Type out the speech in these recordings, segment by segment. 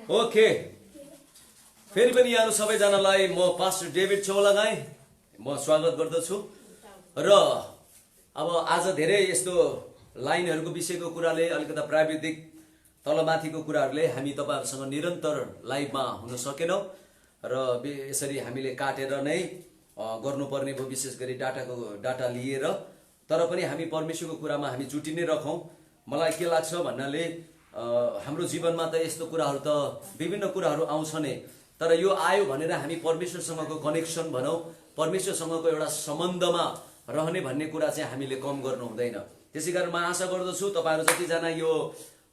Okay, फेरि पनि यहाँहरू सबैजनालाई म पास्टर डेभिड चौलागाई म स्वागत गर्दछु। र अब आज धेरै यस्तो लाइनहरूको विषयको कुराले अलिकता प्राविधिक तलमाथिको कुराहरूले हामी तपाईहरुसँग निरन्तर लाइभमा हुन सकेनौं र यसरी हामीले काटेर नै गर्नुपर्ने भयो, विशेष गरी डाटा लिएर। तर पनि हामी परमेश्वरको कुरामा हामी जुटि नै रखौं। मलाई के लाग्छ भन्नाले हाम्रो जीवनमा त यस्तो कुराहरू त विभिन्न कुराहरू आउँछ नै, तर यो आयो भनेर हामी परमेश्वरसँगको कनेक्सन भनौं, परमेश्वरसँगको एउटा सम्बन्धमा रहने भन्ने कुरा चाहिँ हामीले कम गर्नु हुँदैन। त्यसैकारण म आशा गर्दछु तपाईहरु जतिजना यो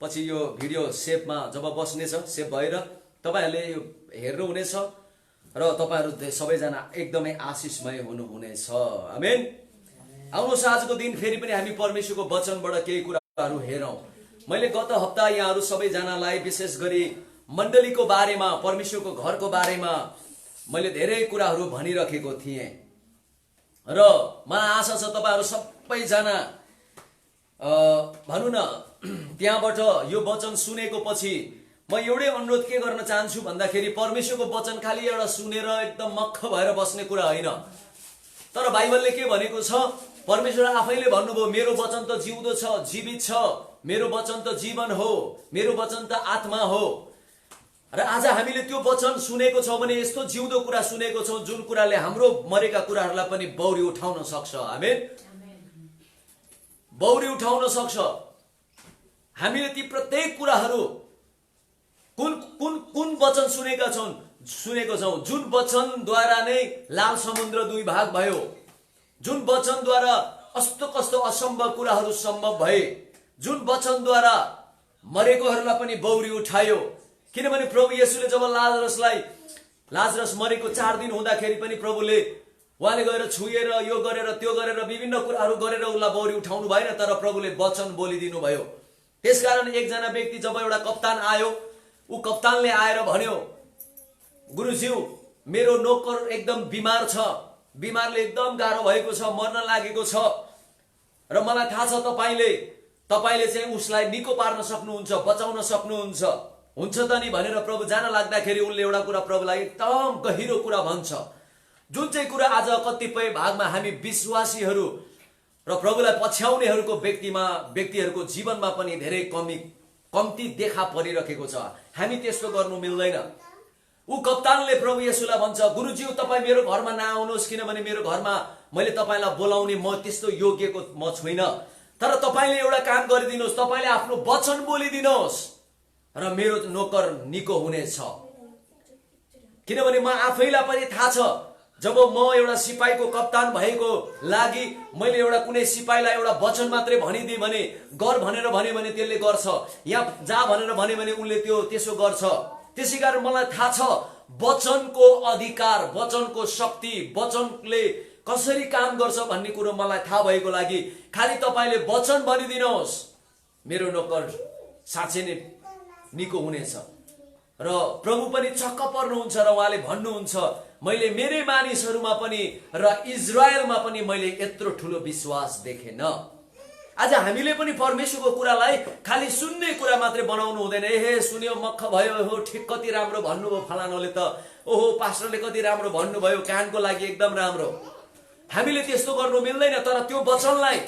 पछि यो भिडियो सेभमा जब बस्नेछ, सेभ भएर तपाईहरुले यो हेर्नु हुनेछ र तपाईहरु सबैजना एकदमै आशिषमय हुनुहुनेछ। आमेन। आउनुहोस् आजको दिन फेरि पनि हामी परमेश्वरको वचनबाट केही कुराहरू हेरौं। मैले गत हप्ता यहाँहरू सबैजनालाई विशेष गरी मण्डलीको बारेमा, परमेश्वरको घरको बारेमा मैले धेरै कुराहरू भनिराखेको थिएँ र मलाई आशा छ तपाईहरु सबैजना भनौं न त्यहाँबाट यो वचन सुनेको पछि म एउटै अनुरोध के गर्न चाहन्छु भन्दाखेरि परमेश्वरको वचन खाली एउटा सुनेर एकदम मक्ख भएर बस्ने कुरा होइन। तर बाइबलले के भनेको छ, परमेश्वर आफैले भन्नुभयो मेरो वचन त जिउँदो छ, जीवित छ, मेरो वचन त जीवन हो, मेरो वचन त आत्मा हो। र आज हामीले त्यो वचन सुनेको छौं भने यस्तो जिउँदो कुरा सुनेको छौं जुन कुराले हाम्रो मरेका कुराहरूलाई पनि बौरी उठाउन सक्छ। आमेन। बौरी उठाउन सक्छ। हामीले ती प्रत्येक कुराहरू कुन कुन कुन वचन सुनेको छौं जुन वचनद्वारा नै लाल समुद्र दुई भाग भयो, जुन वचनद्वारा कस्तो कस्तो असम्भव कुराहरू सम्भव भए, जुन वचनद्वारा मरेकोहरूलाई पनि बौरी उठायो। किनभने प्रभु येशूले जब लाजरस मरेको 4 दिन हुँदाखेरि पनि प्रभुले उहाँले गएर छुएर यो गरेर त्यो गरेर विभिन्न कुराहरू गरेर उसलाई बौरी उठाउनु भएन, तर प्रभुले वचन बोलिदिनु भयो। त्यसकारण एकजना व्यक्ति जब एउटा कप्तान आयो, ऊ कप्तानले आएर भन्यो, गुरुज्यू मेरो नोकर एकदम बिमार छ, बिमारले एकदम गाह्रो भएको छ, मर्न लागेको छ र मलाई थाहा छ तपाईले चाहिँ उसलाई निको पार्न सक्नुहुन्छ, बचाउन सक्नुहुन्छ, हुन्छ त नि भनेर प्रभु जान लाग्दाखेरि उनले एउटा कुरा प्रभुलाई एकदम गहिरो कुरा भन्छ, जुन चाहिँ कुरा आज कतिपय भागमा हामी विश्वासीहरू र प्रभुलाई पछ्याउनेहरूको व्यक्तिहरूको जीवनमा पनि धेरै कम्ती देखा परिरहेको छ। हामी त्यस्तो गर्नु मिल्दैन। ऊ कप्तानले प्रभु येशूलाई भन्छ, गुरुज्यू तपाई मेरो घरमा नआउनुहोस्, किनभने मेरो घरमा मैले तपाईलाई बोलाउने म त्यस्तो योग्यको म छैन, तर तपाईले एउटा काम गरिदिनुहोस्, तपाईले आफ्नो वचन बोलिदिनुहोस् र मेरो नोकर निको हुनेछ। किनभने म आफैलाई पनि थाहा छ, जब म एउटा सिपाहीको कप्तान भएको लागि मैले एउटा कुनै सिपाहीलाई एउटा वचन मात्रै भनिदिए भने, गर भनेर भने त्यसले गर्छ, या जा भनेर भने उनले त्यसो गर्छ। त्यसैकारण मलाई थाहा छ वचनको अधिकार, वचनको शक्ति, वचनले कसरी काम गर्छ भन्ने कुरो मलाई थाहा भएको लागि खाली तपाईले वचन भनिदिनुहोस्, मेरो नोकर साँच्चै नै निको हुनेछ। र प्रभु पनि छक्क पर्नुहुन्छ र उहाँले भन्नुहुन्छ, मैले मेरै मानिसहरूमा पनि र इजरायलमा पनि मैले यत्रो ठुलो विश्वास देखेन। आज हामीले पनि परमेश्वरको कुरालाई खाली सुन्ने कुरा मात्रै बनाउनु हुँदैन। एहे सुन्यो मक्ख भयो, हो ठिक कति राम्रो भन्नुभयो फलानाले त, ओहो पास्टरले कति राम्रो भन्नुभयो, कानको लागि एकदम राम्रो। हामीले त्यस्तो गर्नु मिल्दैन। तर त्यो वचनलाई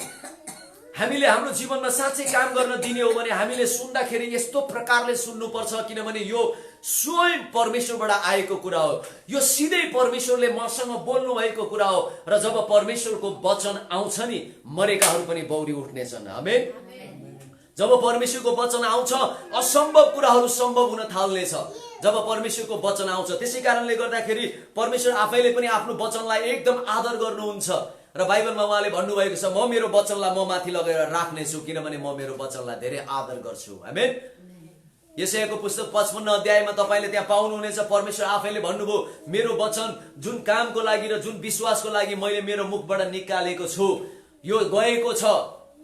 हामीले हाम्रो जीवनमा साँच्चै काम गर्न दिने हो भने हामीले सुन्दाखेरि यस्तो प्रकारले सुन्नुपर्छ, किनभने यो स्वयं परमेश्वरबाट आएको कुरा हो। यो सिधै परमेश्वरले मसँग बोल्नु भएको कुरा हो र जब परमेश्वरको वचन आउँछ नि मरेकाहरू पनि बौरी उठ्नेछन्। आमेन। जब परमेश्वरको वचन आउँछ असम्भव कुराहरू सम्भव हुन थाल्नेछ जब परमेश्वरको वचन आउँछ। त्यसै कारणले गर्दाखेरि परमेश्वर आफैले पनि आफ्नो वचनलाई एकदम आदर गर्नुहुन्छ र बाइबलमा उहाँले भन्नुभएको छ, म मेरो वचनलाई म माथि लगाएर राख्नेछु, किनभने म मेरो वचनलाई धेरै आदर गर्छु। आमेन। यशायाको पुस्तक 55 अध्यायमा तपाईले त्यहाँ पाउनुहुनेछ, परमेश्वर आफैले भन्नुभयो, मेरो वचन जुन कामको लागि र जुन विश्वासको लागि मैले मेरो मुखबाट निकालेको छु यो गएको छ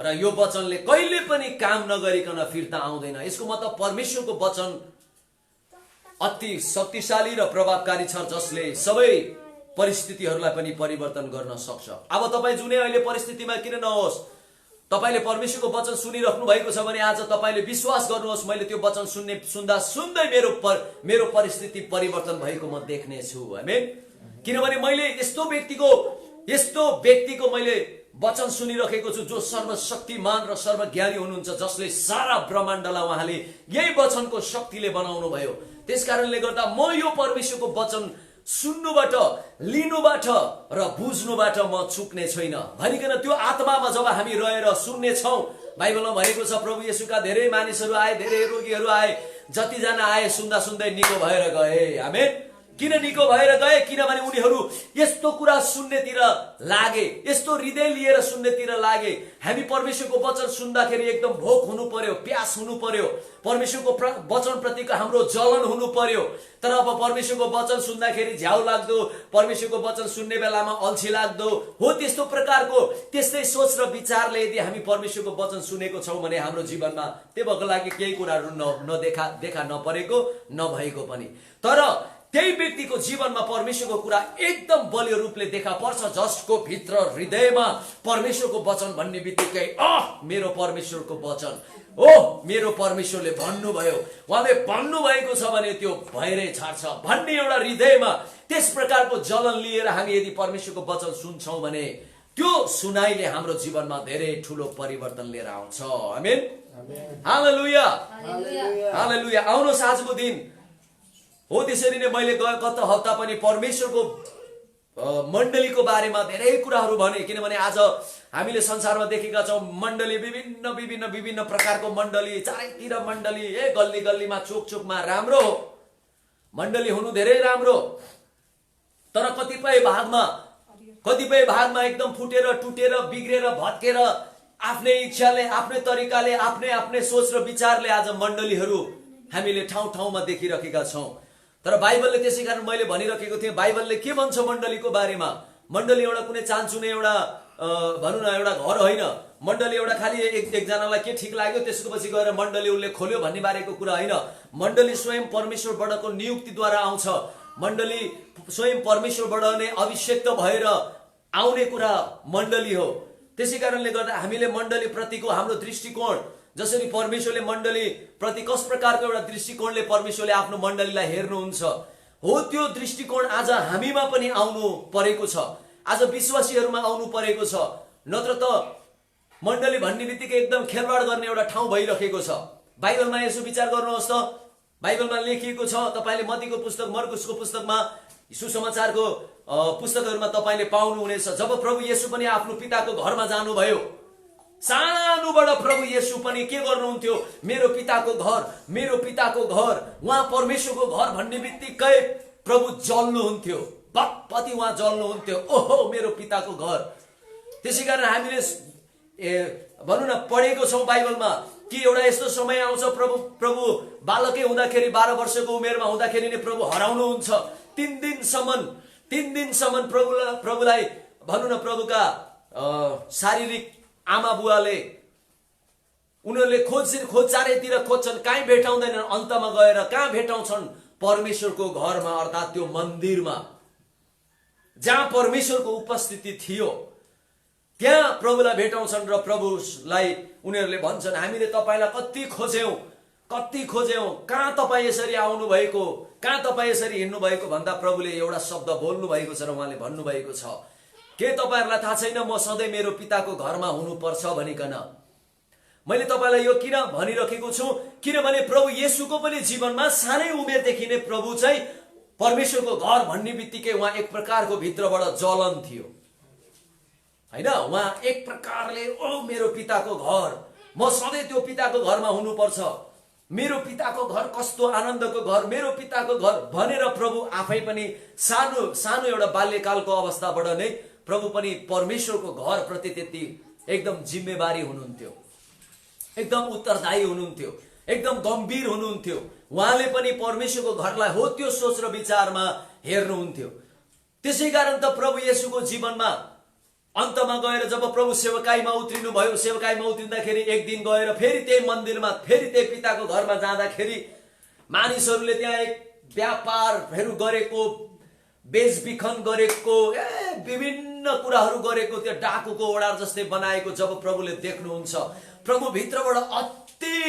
र यो वचनले कहिले पनि काम नगरिकन फिर्ता आउँदैन। यसको मतलब परमेश्वरको वचन अति शक्तिशाली र प्रभावकारी छ, जसले सबै परिस्थितिहरूलाई पनि परिवर्तन गर्न सक्छ। अब तपाई जुनै अहिले परिस्थितिमा किन नहोस्, तपाईले परमेश्वरको वचन सुनिराख्नु भएको छ भने आज तपाईले विश्वास गर्नुहोस्, मैले त्यो वचन सुन्दा सुन्दै मेरो परिस्थिति परिवर्तन भएको म देख्ने छु। आमेन। किनभने मैले यस्तो व्यक्तिको मैले वचन सुनिरहेको छु जो सर्वशक्तिमान र सर्वज्ञानी हुनुहुन्छ, जसले सारा ब्रह्माण्डलाई उहाँले यही वचनको शक्तिले बनाउनु भयो। त्यसकारणले गर्दा म यो परमेश्वरको वचन सुन्नुबाट, लिनुबाट र बुझ्नुबाट म चुक्ने छैन भनिकन त्यो आत्मामा जब हामी रहेर सुन्ने छौं, बाइबलमा भनेको छ प्रभु येशूका धेरै मानिसहरू आए, धेरै रोगीहरू आए, जतिजना आए सुन्दा सुन्दै निको भएर गए। आमेन। किन निको भएर गए? किनभने उनीहरू यस्तो कुरा सुन्नेतिर लागे, यस्तो हृदय लिएर सुन्नेतिर लागे। हामी परमेश्वरको वचन सुन्दाखेरि एकदम भोक हुनु पर्यो, प्यास हुनु पर्यो, परमेश्वरको वचन प्रतिको हाम्रो जलन हुनु पर्यो। तर अब परमेश्वरको वचन सुन्दाखेरि झ्याउ लाग्दो, परमेश्वरको वचन सुन्ने बेलामा अल्छी लाग्दो हो, त्यस्तो प्रकारको त्यस्तै सोच र विचारले यदि हामी परमेश्वरको वचन सुनेको छौं भने हाम्रो जीवनमा त्यसको लागि केही कुराहरू देखा नपरेको नभएको पनि। तर त्यही व्यक्तिको जीवनमा परमेश्वरको कुरा एकदम बलियो रूपले देखा पर्छ, जसको भित्र हृदयमा परमेश्वरको वचन भन्ने बित्तिकै मेरो परमेश्वरको वचन, मेरो परमेश्वरले भन्नुभयो, उहाँले भन्नुभएको छ भने त्यो भएरै छाड्छ भन्ने एउटा हृदयमा त्यस प्रकारको जलन लिएर हामी यदि परमेश्वरको वचन सुन्छौं भने त्यो सुनाइले हाम्रो जीवनमा धेरै ठूलो परिवर्तन लिएर आउँछ। आमेन। हालेलुया, हालेलुया। आउनुहोस् आजको दिन हो त्यसरी नै मैले गत हप्ता पनि परमेश्वरको मण्डलीको बारेमा धेरै कुराहरू भने। किनभने आज हामीले संसारमा देखेका छौं मण्डली, विभिन्न प्रकारको मण्डली, चारैतिर मण्डली, गल्ली गल्लीमा चोक चोकमा राम्रो हो, मण्डली हुनु धेरै राम्रो। तर कतिपय भागमा एकदम फुटेर टुटेर बिग्रेर भत्केर आफ्नै इच्छाले, आफ्नै तरिकाले, आफ्नै सोच र विचारले आज मण्डलीहरू हामीले ठाउँ ठाउँमा देखिरहेका छौं। तर बाइबलले त्यसै कारण मैले भनिरहेको थिएँ, बाइबलले के भन्छ मण्डलीको बारेमा? मण्डली एउटा कुनै चान्चुने एउटा भनौँ न एउटा घर होइन। मण्डली एउटा खालि एकजनालाई के ठिक लाग्यो त्यसको पछि गएर मण्डली उसले खोल्यो भन्ने बारेको कुरा होइन। मण्डली स्वयं परमेश्वरबाटको नियुक्तिद्वारा आउँछ। मण्डली स्वयं परमेश्वरबाट नै अभिषेक भएर आउने कुरा मण्डली हो। त्यसै कारणले गर्दा हामीले मण्डली प्रतिको हाम्रो दृष्टिकोण, जसरी परमेश्वरले मण्डली प्रति कस प्रकारको एउटा दृष्टिकोणले परमेश्वरले आफ्नो मण्डलीलाई हेर्नुहुन्छ हो, त्यो दृष्टिकोण आज हामीमा पनि आउनु परेको छ, आज विश्वासीहरूमा आउनु परेको छ। नत्र त मण्डली भन्ने बित्तिकै एकदम खेलवाड गर्ने एउटा ठाउँ भइरहेको छ। बाइबलमा यसो विचार गर्नुहोस् त, बाइबलमा लेखिएको छ, तपाईले मत्तीको पुस्तक, मर्कुसको पुस्तकमा, सुसमाचारको पुस्तकहरूमा तपाईले पाउनुहुनेछ। जब प्रभु येशू पनि आफ्नो पिताको घरमा जानुभयो, सानोबाट प्रभु येशू पनि के गर्नुहुन्थ्यो? मेरो पिताको घर, उहाँ परमेश्वरको घर भन्ने बित्तिकै प्रभु जल्नुहुन्थ्यो, पति उहाँ जल्नुहुन्थ्यो, ओहो मेरो पिताको घर। त्यसै कारण हामीले भनौँ न पढेको छौँ बाइबलमा कि एउटा यस्तो समय आउँछ, प्रभु बालकै हुँदाखेरि 12 वर्षको उमेरमा हुँदाखेरि नै प्रभु हराउनुहुन्छ। 3 दिनसम्म प्रभुलाई भनौँ न प्रभुका शारीरिक आमा बुवाले उनीहरूले खोज चारैतिर खोज्छन्, कहीँ भेटाउँदैनन्। अन्तमा गएर कहाँ भेटाउँछन्? परमेश्वरको घरमा, अर्थात् त्यो मन्दिरमा जहाँ परमेश्वरको उपस्थिति थियो, त्यहाँ प्रभुलाई भेटाउँछन्। र प्रभुलाई उनीहरूले भन्छन्, हामीले तपाईँलाई कति खोज्यौं, कहाँ तपाईँ यसरी आउनु भएको, कहाँ तपाईँ यसरी हिँड्नु भएको भन्दा प्रभुले एउटा शब्द बोल्नु भएको छ र उहाँले भन्नुभएको छ, के तपाईहरुलाई थाहा छैन म सधैँ मेरो पिताको घरमा हुनुपर्छ भनिकन? मैले तपाईलाई यो किन भनिरहेको छु? किनभने प्रभु येशूको पनि जीवनमा सानै उमेरदेखि नै प्रभु चाहिँ परमेश्वरको घर भन्ने बित्तिकै उहाँ एक प्रकारको भित्रबाट जलन थियो हैन। उहाँ एक प्रकारले मेरो पिताको घर, म सधैँ त्यो पिताको घरमा हुनुपर्छ, मेरो पिताको घर कस्तो आनन्दको घर, मेरो पिताको घर भनेर प्रभु आफै पनि सानो एउटा बाल्यकालको अवस्थाबाट नै प्रभु पनि परमेश्वरको घर प्रति त्यति एकदम जिम्मेवारी हुनुहुन्थ्यो, एकदम उत्तरदायी हुनुहुन्थ्यो, एकदम गम्भीर हुनुहुन्थ्यो। उहाँले पनि परमेश्वरको घरलाई हो त्यो सोच र विचारमा हेर्नुहुन्थ्यो। त्यसै कारण त प्रभु येशूको जीवनमा अन्तमा गएर जब प्रभु सेवकाईमा उत्रिनु भयो, सेवकाईमा उत्रिँदाखेरि एक दिन गएर फेरि त्यही मन्दिरमा, फेरि त्यही पिताको घरमा जाँदाखेरि मानिसहरूले त्यहाँ एक व्यापारहरू गरेको, बेचबिखन गरेको, विभिन्न विभिन्न कुराहरू गरेको त्यो डाकुको ओडार जस्तै बनाएको जब प्रभुले देख्नुहुन्छ, प्रभु भित्रबाट अति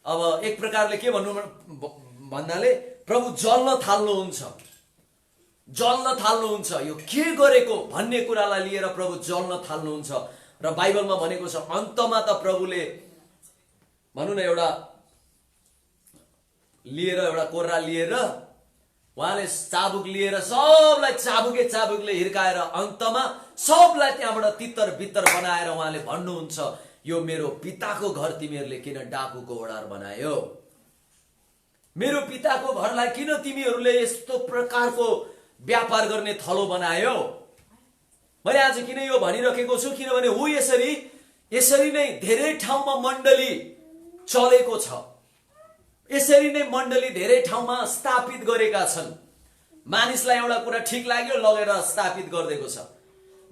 अब एक प्रकारले के भन्नु भन्नाले प्रभु जल्न थाल्नुहुन्छ, यो के गरेको भन्ने कुरालाई लिएर प्रभु जल्न थाल्नुहुन्छ। र बाइबलमा भनेको छ अन्तमा त प्रभुले भनौँ न एउटा कोर्रा लिएर उहाँले चाबुक लिएर सबलाई चाबुकले हिर्काएर अन्तमा सबलाई त्यहाँबाट तितर बितर बनाएर उहाँले भन्नुहुन्छ, यो मेरो पिताको घर तिमीहरूले किन डाकुको ओडार बनायो, मेरो पिताको घरलाई किन तिमीहरूले यस्तो प्रकारको व्यापार गर्ने थलो बनायो। मैले आज किन यो भनिराखेको छु किनभने हो यसरी नै धेरै ठाउँमा मण्डली चलेको छ, यसरी नै मण्डली धेरै ठाउँमा स्थापित गरेका छन्। मानिसलाई एउटा कुरा ठिक लाग्यो लगेर स्थापित गरिदिएको छ,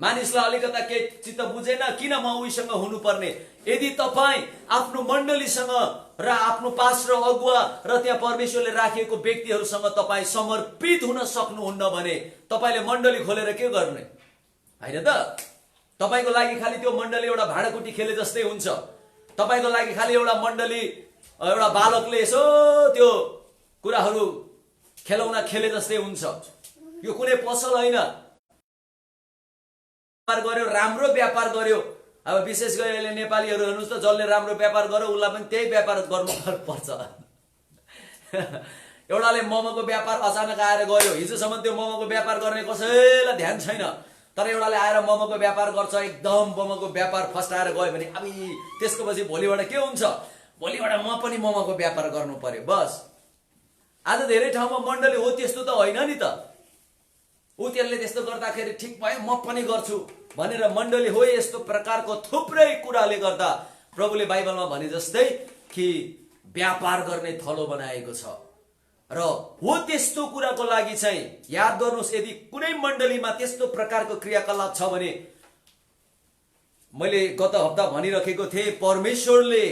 मानिसलाई अलिकता के चित्त बुझेन किन म उहीसँग हुनुपर्ने। यदि तपाईँ आफ्नो मण्डलीसँग र आफ्नो पास्टर अगुवा र त्यहाँ परमेश्वरले राखिएको व्यक्तिहरूसँग तपाईँ समर्पित हुन सक्नुहुन्न भने तपाईँले मण्डली खोलेर के गर्ने हैन त। तपाईँको लागि खालि त्यो मण्डली एउटा भाँडाकुटी खेले जस्तै हुन्छ, तपाईँको लागि खालि एउटा मण्डली एउटा बालकले यसो त्यो कुराहरू खेलौना खेले जस्तै हुन्छ। यो कुनै पसल होइन, व्यापार गर्यो राम्रो व्यापार गर्यो। अब विशेष गरी अहिले नेपालीहरू हेर्नुहोस् त, जसले राम्रो व्यापार गर्यो उसलाई पनि त्यही व्यापार गर्नु पर्छ। एउटाले मोमोको व्यापार अचानक आएर गर्यो, हिजोसम्म त्यो मोमोको व्यापार गर्ने कसैलाई ध्यान छैन, तर एउटाले आएर मोमोको व्यापार गर्छ, एकदम मोमोको व्यापार फस्टाएर गयो भने अब त्यसको पछि भोलिबाट के हुन्छ, भोलिबाट म पनि मोमोको व्यापार गर्नु पर्यो। बस आज धेरै ठाउँमा मण्डली हो त्यस्तो त होइन नि त, ऊ त्यसले त्यस्तो गर्दाखेरि ठिक भयो म पनि गर्छु भनेर मण्डली हो। यस्तो प्रकारको थुप्रै कुराले गर्दा प्रभुले बाइबलमा भने जस्तै कि व्यापार गर्ने थलो बनाएको छ। र हो त्यस्तो कुराको लागि चाहिँ याद गर्नुहोस्, यदि कुनै मण्डलीमा त्यस्तो प्रकारको क्रियाकलाप छ भने मैले गत हप्ता भनिराखेको थिएँ, परमेश्वरले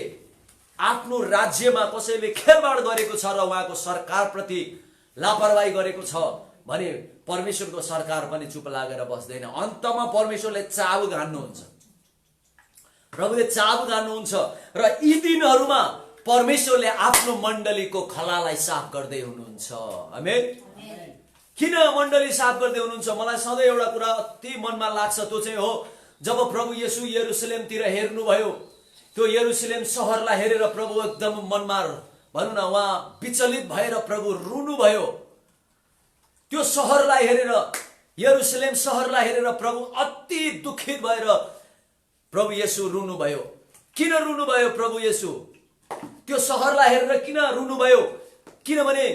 आफ्नो राज्यमा कसैले खेलबाड गरेको छ र उहाँको सरकारप्रति लापरवाही गरेको छ भने परमेश्वरको सरकार पनि चुप लागेर बस्दैन। अन्तमा परमेश्वरले चाबुक हान्नुहुन्छ, प्रभुले चाबुक हान्नुहुन्छ र यी दिनहरूमा परमेश्वरले आफ्नो मण्डलीको खलालाई साफ गर्दै हुनुहुन्छ। आमेन। किन मण्डली साफ गर्दै हुनुहुन्छ? मलाई सधैँ एउटा कुरा अति मनमा लाग्छ, त्यो चाहिँ हो जब प्रभु येशू यरुशलेमतिर हेर्नुभयो, त्यो यरुशलेम सहरलाई हेरेर प्रभु एकदम मनमा भनौँ न उहाँ विचलित भएर प्रभु रुनुभयो। त्यो सहरलाई हेरेर, यरुशलेम सहरलाई हेरेर प्रभु अति दुखित भएर प्रभु येशू रुनुभयो। किन रुनुभयो प्रभु येशू? त्यो सहरलाई हेरेर किन रुनुभयो? किनभने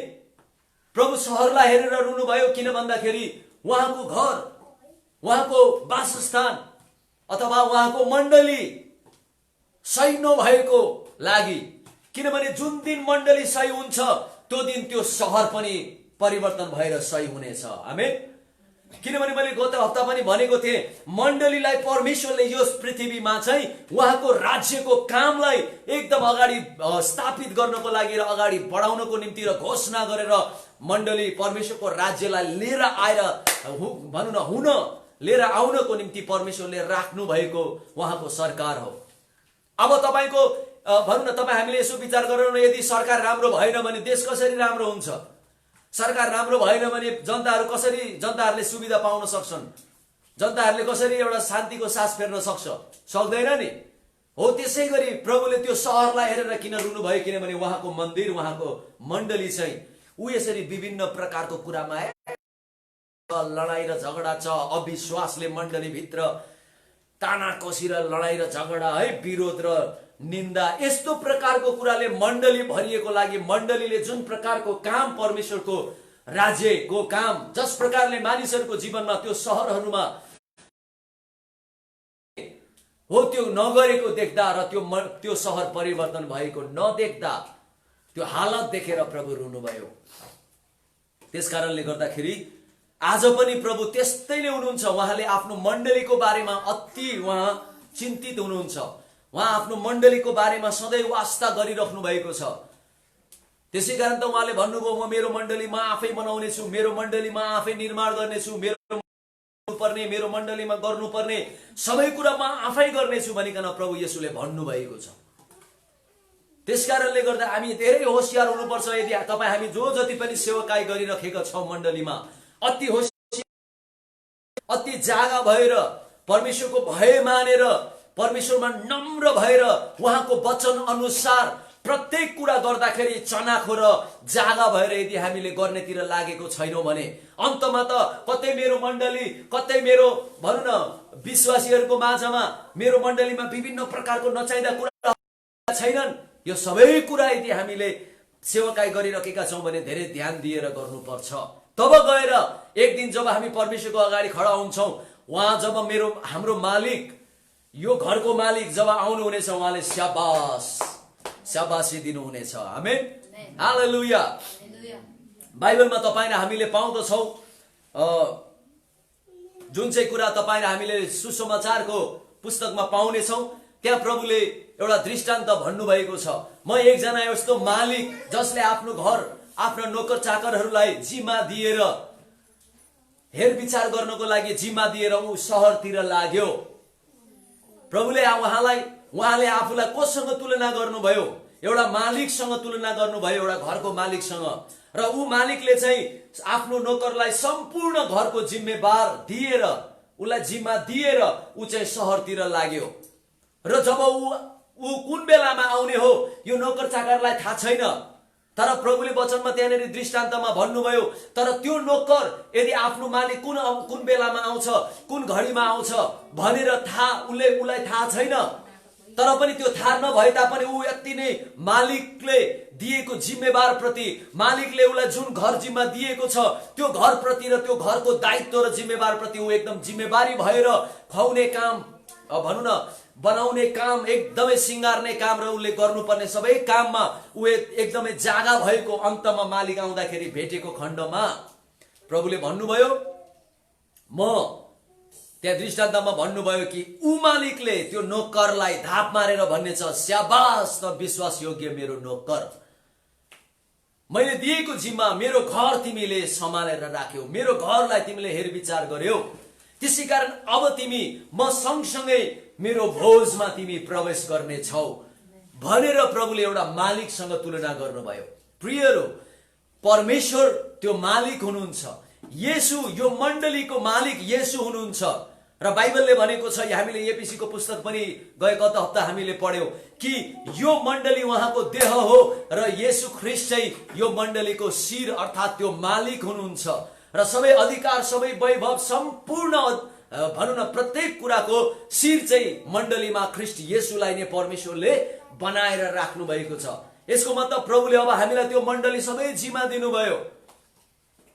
प्रभु सहरलाई हेरेर रुनुभयो किन भन्दाखेरि उहाँको घर, उहाँको वासस्थान अथवा उहाँको मण्डली सही नभएको लागि। किनभने जुन दिन मण्डली सही हुन्छ त्यो दिन त्यो सहर पनि परिवर्तन भएर सही हुनेछ। आमेन। किनभने मैले गत हप्ता पनि भनेको थिएँ, मण्डलीलाई परमेश्वरले यो पृथ्वीमा चाहिँ उहाँको राज्यको कामलाई एकदम अगाडि स्थापित गर्नको लागि र अगाडि बढाउनको निम्ति र घोषणा गरेर मण्डली परमेश्वरको राज्यलाई लिएर आएर भनौँ न लिएर आउनको निम्ति परमेश्वरले राख्नु भएको उहाँको सरकार हो। अब तपाईँको भनौँ न, तपाईँ हामीले यसो विचार गरौँ न, यदि सरकार राम्रो भएन भने देश कसरी राम्रो हुन्छ? सरकार राम्रो भएन भने जनताहरूले सुविधा पाउन सक्छन्? जनताहरूले कसरी एउटा शान्तिको सास फेर्न सक्दैन नि? हो त्यसै गरी प्रभुले त्यो सहरलाई हेरेर किन रुनुभयो? किनभने उहाँको मन्दिर, उहाँको मण्डली चाहिँ ऊ यसरी विभिन्न प्रकारको कुरामा लडाई र झगडा छ, अविश्वासले मण्डली भित्र ताना कसी र लडाई र झगडा है, विरोध र निन्दा, यस्तो प्रकारको कुराले मण्डली भरिएको लागि मण्डलीले जुन प्रकारको काम परमेश्वरको राज्यको काम जस प्रकारले मानिसहरूको जीवनमा त्यो सहरहरूमा हो त्यो नगरेको देख्दा र त्यो सहर परिवर्तन भएको नदेख्दा त्यो हालत देखेर प्रभु रुनुभयो। त्यसकारणले गर्दाखेरि आज पनि प्रभु त्यस्तै नै हुनुहुन्छ। उहाँले आफ्नो मण्डलीको बारेमा अति उहाँ चिन्तित हुनुहुन्छ। उहाँ आफ्नो मण्डलीको बारेमा सधैँ वास्ता गरिराख्नु भएको छ। त्यसै कारण त उहाँले भन्नुभयो, म मेरो मण्डली म आफै बनाउनेछु, मेरो मण्डली म आफै निर्माण गर्नेछु, मेरो गर्नुपर्ने, मेरो मण्डलीमा गर्नुपर्ने सबै कुरा म आफै गर्नेछु भनिकन प्रभु येशूले भन्नुभएको छ। त्यसकारणले गर्दा हामी धेरै होशियार हुनुपर्छ। यदि हामी जो जति पनि सेवाकाई गरिरहेका छौं मण्डलीमा अति होशियार, अति जागा भएर परमेश्वरको भय मानेर परमेश्वरमा नम्र भएर उहाँको वचन अनुसार प्रत्येक कुरा गर्दाखेरि चनाखो र जागा भएर यदि हामीले गर्नेतिर लागेको छैनौं भने अन्तमा त कतै मेरो मण्डली, कतै मेरो भनौं न विश्वासीहरूको माझमा, मेरो मण्डलीमा विभिन्न प्रकारको नचाहिँदा कुरा छैनन्। यो सबै कुरा यदि हामीले सेवाकाई गरिरहेका छौं भने धेरै ध्यान दिएर गर्नुपर्छ। तब गएर एक दिन जब हामी परमेश्वरको अगाडि खडा हुन्छौं, उहाँ जब हाम्रो मालिक, यो घरको मालिक जब आउनुहुनेछ, उहाँले शाबासी दिनुहुनेछ। आमेन, हालेलुया। बाइबलमा तपाईँ र हामीले पाउँदछौं जुन चाहिँ कुरा तपाईँ र हामीले सुसमाचारको पुस्तकमा पाउनेछौं, त्यहाँ प्रभुले एउटा दृष्टान्त भन्नुभएको छ। म एकजना यस्तो मालिक जसले आफ्नो घर, आफ्ना नोकर चाकरहरूलाई जिम्मा दिएर हेरविचार गर्नको लागि जिम्मा दिएर ऊ शहरतिर लाग्यो। प्रभुले उहाँले आफूलाई कोसँग तुलना गर्नुभयो? एउटा मालिकसँग तुलना गर्नुभयो, एउटा घरको मालिकसँग। र ऊ मालिकले चाहिँ आफ्नो नोकरलाई सम्पूर्ण घरको जिम्मेवार दिएर, उसलाई जिम्मा दिएर ऊ चाहिँ शहरतिर लाग्यो। र जब ऊ कुन बेलामा आउने हो यो नोकर चाकरलाई थाहा छैन। तर प्रभुले वचनमा त्यहाँनेरि दृष्टान्तमा भन्नुभयो, तर त्यो नोकर यदि आफ्नो मालिक कुन बेलामा आउँछ, कुन घडीमा आउँछ भनेर उसलाई थाहा छैन। तर पनि त्यो थाहा नभए तापनि ऊ यति नै मालिकले दिएको जिम्मेवार प्रति, मालिकले उसलाई जुन घर जिम्मा दिएको छ त्यो घर प्रति र त्यो घरको दायित्व र जिम्मेवार प्रति ऊ एकदम जिम्मेवारी भएर खुवाउने काम, भनौं न बनाउने काम, एकदमै सिंगार्ने काम र उसले गर्नुपर्ने सबै काममा ऊ एकदमै जागा भएको अन्तमा मालिक आउँदाखेरि भेटेको खण्डमा प्रभुले भन्नुभयो, त्यहाँ दृष्टान्तमा भन्नुभयो कि ऊ मालिकले त्यो नोकरलाई धाप मारेर भन्ने छ, स्याबास त विश्वास योग्य मेरो नोकर, मैले दिएको जिम्मा मेरो घर तिमीले सम्हालेर राख्यौ, मेरो घरलाई तिमीले हेरविचार गर्यौ, त्यसै कारण अब तिमी म सँगसँगै मेरो भोजमा तिमी प्रवेश गर्ने छौ भनेर प्रभुले एउटा मालिकसँग तुलना गर्नुभयो। प्रियहरू, परमेश्वर त्यो मालिक हुनुहुन्छ। येशू यो मण्डलीको मालिक येशू हुनुहुन्छ। र बाइबलले भनेको छ, हामीले एफिसीको पुस्तक पनि गएको हप्ता हामीले पढ्यौं कि यो मण्डली उहाँको देह हो र येशू ख्रीष्ट चाहिँ यो मण्डलीको शिर अर्थात् त्यो मालिक हुनुहुन्छ। र सबै अधिकार, सबै वैभव, सम्पूर्ण भनौं न प्रत्येक कुराको शिर चाहिँ मण्डलीमा ख्रीष्ट येशूलाई नै परमेश्वरले बनाएर राख्नु भएको छ। यसको मतलब प्रभुले अब हामीलाई त्यो मण्डली सबै जिम्मा दिनुभयो।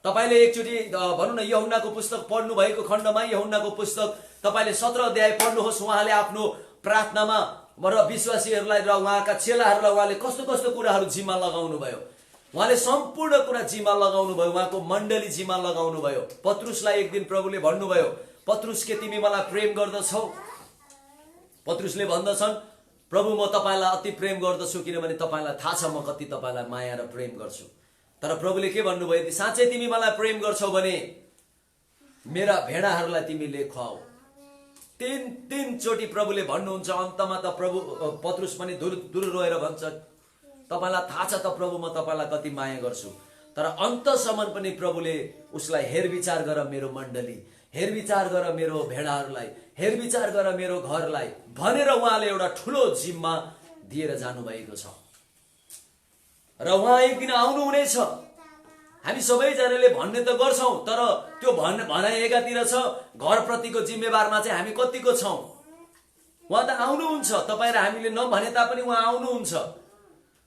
तपाईले एकचोटि भनौं न यूहन्नाको पुस्तक पढ्नु भएको खण्डमा, यूहन्नाको पुस्तक तपाईले 17 अध्याय पढ्नुहोस्। उहाँले आफ्नो प्रार्थनामा र विश्वासीहरूलाई र उहाँका चेलाहरूलाई उहाँले कस्तो कस्तो कुराहरू जिम्मा लगाउनु भयो। उहाँले सम्पूर्ण कुरा जिम्मा लगाउनु भयो, उहाँको मण्डली जिम्मा लगाउनु भयो। पत्रुसलाई एक दिन प्रभुले भन्नुभयो, पत्रुस के तिमी मलाई प्रेम गर्दछौ? पत्रुसले भन्दछन्, प्रभु म तपाईलाई अति प्रेम गर्दछु, किनभने तपाईलाई थाहा छ म कति तपाईलाई माया र प्रेम गर्छु। तर प्रभुले के भन्नुभयो, यदि साँच्चै तिमी मलाई प्रेम गर्छौ भने मेरा भेडाहरूलाई तिमीले खुवाऊ। तीन चोटि प्रभुले भन्नुहुन्छ। अन्तमा त प्रभु पत्रुस पनि दूर रोएर भन्छ, तपाईलाई थाहा छ त प्रभु म तपाईलाई कति माया गर्छु। तर अन्तसम्म पनि प्रभुले उसलाई हेरविचार गर मेरो मण्डली, हेरविचार गर मेरो भेडाहरूलाई, हेरविचार गर मेरो घरलाई भनेर उहाँले एउटा ठुलो जिम्मा दिएर जानुभएको छ। र उहाँ एक दिन आउनुहुनेछ। हामी सबैजनाले भन्ने त गर्छौं, तर त्यो भनाइ एकातिर छ, घर प्रतिको जिम्मेवारमा चाहिँ हामी कतिको छौं? उहाँ त आउनुहुन्छ, तपाईँ र हामीले नभने तापनि उहाँ आउनुहुन्छ।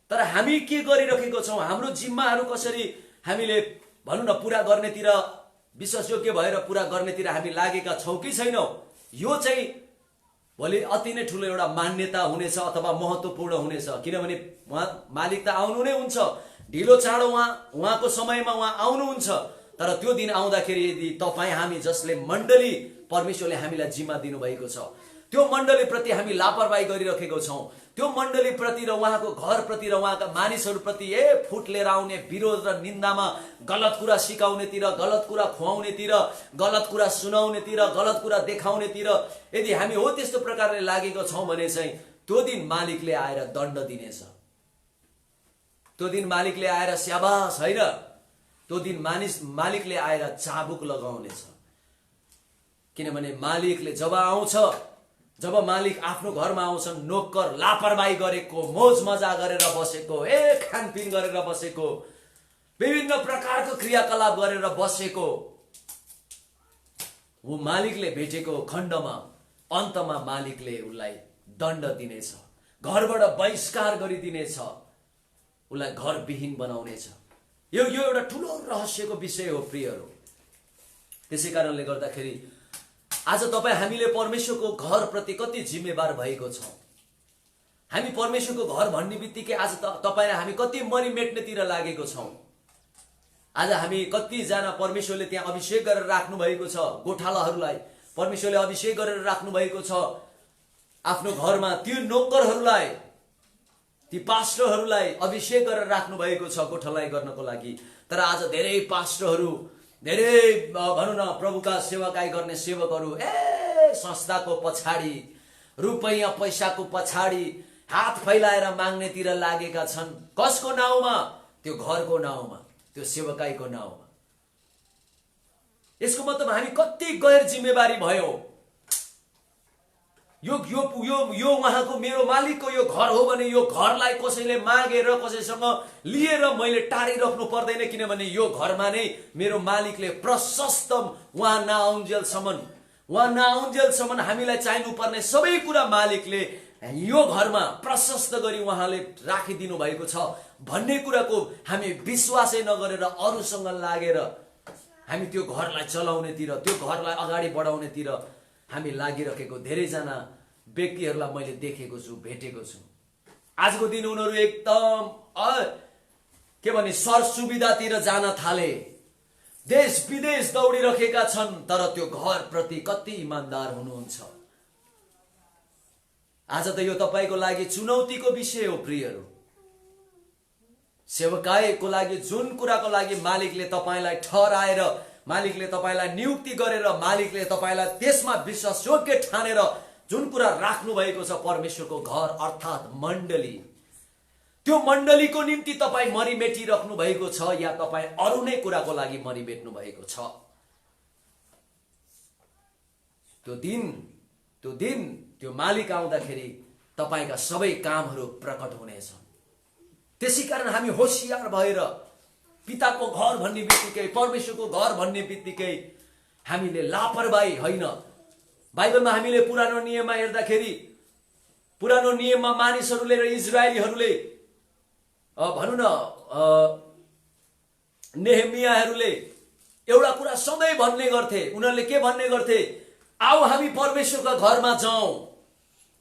तर हामी के गरिरहेको छौं? हाम्रो जिम्माहरू कसरी हामीले भनौं न पूरा गर्नेतिर, विश्वासयोग्य भएर पूरा गर्नेतिर हामी लागेका छौं कि छैनौं? यो चाहिँ भोलि अति नै ठुलो एउटा मान्यता हुनेछ अथवा महत्त्वपूर्ण हुनेछ। किनभने उहाँ मालिक त आउनु नै हुन्छ, ढिलो चाँडो उहाँको समयमा उहाँ आउनुहुन्छ। तर त्यो दिन आउँदाखेरि यदि तपाईँ हामी जसले मण्डली परमेश्वरले हामीलाई जिम्मा दिनुभएको छ, त्यो मण्डलीप्रति हामी लापरवाही गरिरहेको छौँ। त्यो मण्डलीप्रति र उहाँको घरप्रति र उहाँका मानिसहरूप्रति फुट लिएर आउने विरोध र निन्दामा, गलत कुरा सिकाउनेतिर, गलत कुरा खुवाउनेतिर, गलत कुरा सुनाउनेतिर, गलत कुरा देखाउनेतिर यदि हामी हो त्यस्तो प्रकारले लागेको छौँ भने चाहिँ त्यो दिन मालिकले आएर दण्ड दिनेछ। त्यो दिन मालिकले आएर स्याबास होइन, त्यो दिन मालिकले आएर चाबुक लगाउनेछ। किनभने मालिकले जब आउँछ, जब मालिक आफ्नो घरमा आउँछन्, नोकर लापरवाही गरेको, मोज मजा गरेर बसेको, खानपिन गरेर बसेको, विभिन्न प्रकारको क्रियाकलाप गरेर बसेको, ऊ मालिकले भेटेको खण्डमा अन्तमा मालिकले उसलाई दण्ड दिनेछ, घरबाट बहिष्कार गरिदिनेछ, उसलाई घरविहीन बनाउनेछ। यो एउटा ठुलो रहस्यको विषय हो प्रियहरू। त्यसै कारणले गर्दाखेरि आज हामीले परमेश्वरको घरप्रति कति जिम्मेवार भएको छौँ। हामी परमेश्वरको घर भन्ने बित्तिकै आज तपाईँ र हामी कति मरिमेट्नेतिर लागेको छौँ। आज हामी कतिजना परमेश्वरले त्यहाँ अभिषेक गरेर राख्नु भएको छ, गोठालाहरूलाई परमेश्वरले अभिषेक गरेर राख्नु भएको छ आफ्नो घरमा, ती नोकरहरूलाई, ती पास्टरहरूलाई अभिषेक गरेर राख्नु भएको छ गोठालाई गर्नको लागि। तर आज धेरै पास्टरहरू, धेरै भनौँ न प्रभुका सेवाकाई गर्ने सेवकहरू संस्थाको पछाडि, रुपैयाँ पैसाको पछाडि हात फैलाएर माग्नेतिर लागेका छन्। कसको नाउँमा? त्यो घरको नाउँमा, त्यो सेवकाईको नाउँमा। यसको मतलब हामी कति गैर जिम्मेवारी भयो। यो उहाँको, मेरो मालिकको यो घर हो भने यो घरलाई कसैले मागेर कसैसँग लिएर मैले टाढिराख्नु पर्दैन। किनभने यो घरमा नै मेरो मालिकले प्रशस्त उहाँ नआउन्जेलसम्म हामीलाई चाहिनु पर्ने सबै कुरा मालिकले यो घरमा प्रशस्त गरी उहाँले राखिदिनु भएको छ भन्ने कुराको हामी विश्वासै नगरेर अरूसँग लागेर हामी त्यो घरलाई चलाउनेतिर, त्यो घरलाई अगाडि बढाउनेतिर हामी लागिरहेको धेरैजना व्यक्तिहरूलाई मैले देखेको छु, भेटेको छु। आजको दिन उनीहरू एकदम के भने सर सुविधातिर जान थाले, देश विदेश दौडिरहेका छन्, तर त्यो घरप्रति कति इमान्दार हुनुहुन्छ। आज त यो तपाईँको लागि चुनौतीको विषय हो प्रियहरू। सेवकाईको लागि जुन कुराको लागि मालिकले तपाईँलाई ठहराएर, मालिकले तपाईँलाई नियुक्ति गरेर, मालिकले तपाईँलाई त्यसमा विश्वासयोग्य ठानेर जुन कुरा राख्नु भएको छ परमेश्वरको घर अर्थात् मण्डली, त्यो मण्डलीको निम्ति तपाईँ मरिमेटिराख्नु भएको छ या तपाईँ अरू नै कुराको लागि मरिमेट्नु भएको छ। त्यो दिन त्यो मालिक आउँदाखेरि तपाईँका सबै कामहरू प्रकट हुनेछन्। त्यसै कारण हामी होशियार भएर पिताको घर भन्ने बित्तिकै, परमेश्वरको घर भन्ने बित्तिकै हामीले लापरवाही होइन। बाइबलमा हामीले पुरानो नियममा हेर्दाखेरि, पुरानो नियममा मानिसहरूले र इजरायलीहरूले भनौँ न नेहेमियाहरूले एउटा कुरा सधैँ भन्ने गर्थे। उनीहरूले के भन्ने गर्थे? आऊ हामी परमेश्वरको घरमा जाउँ,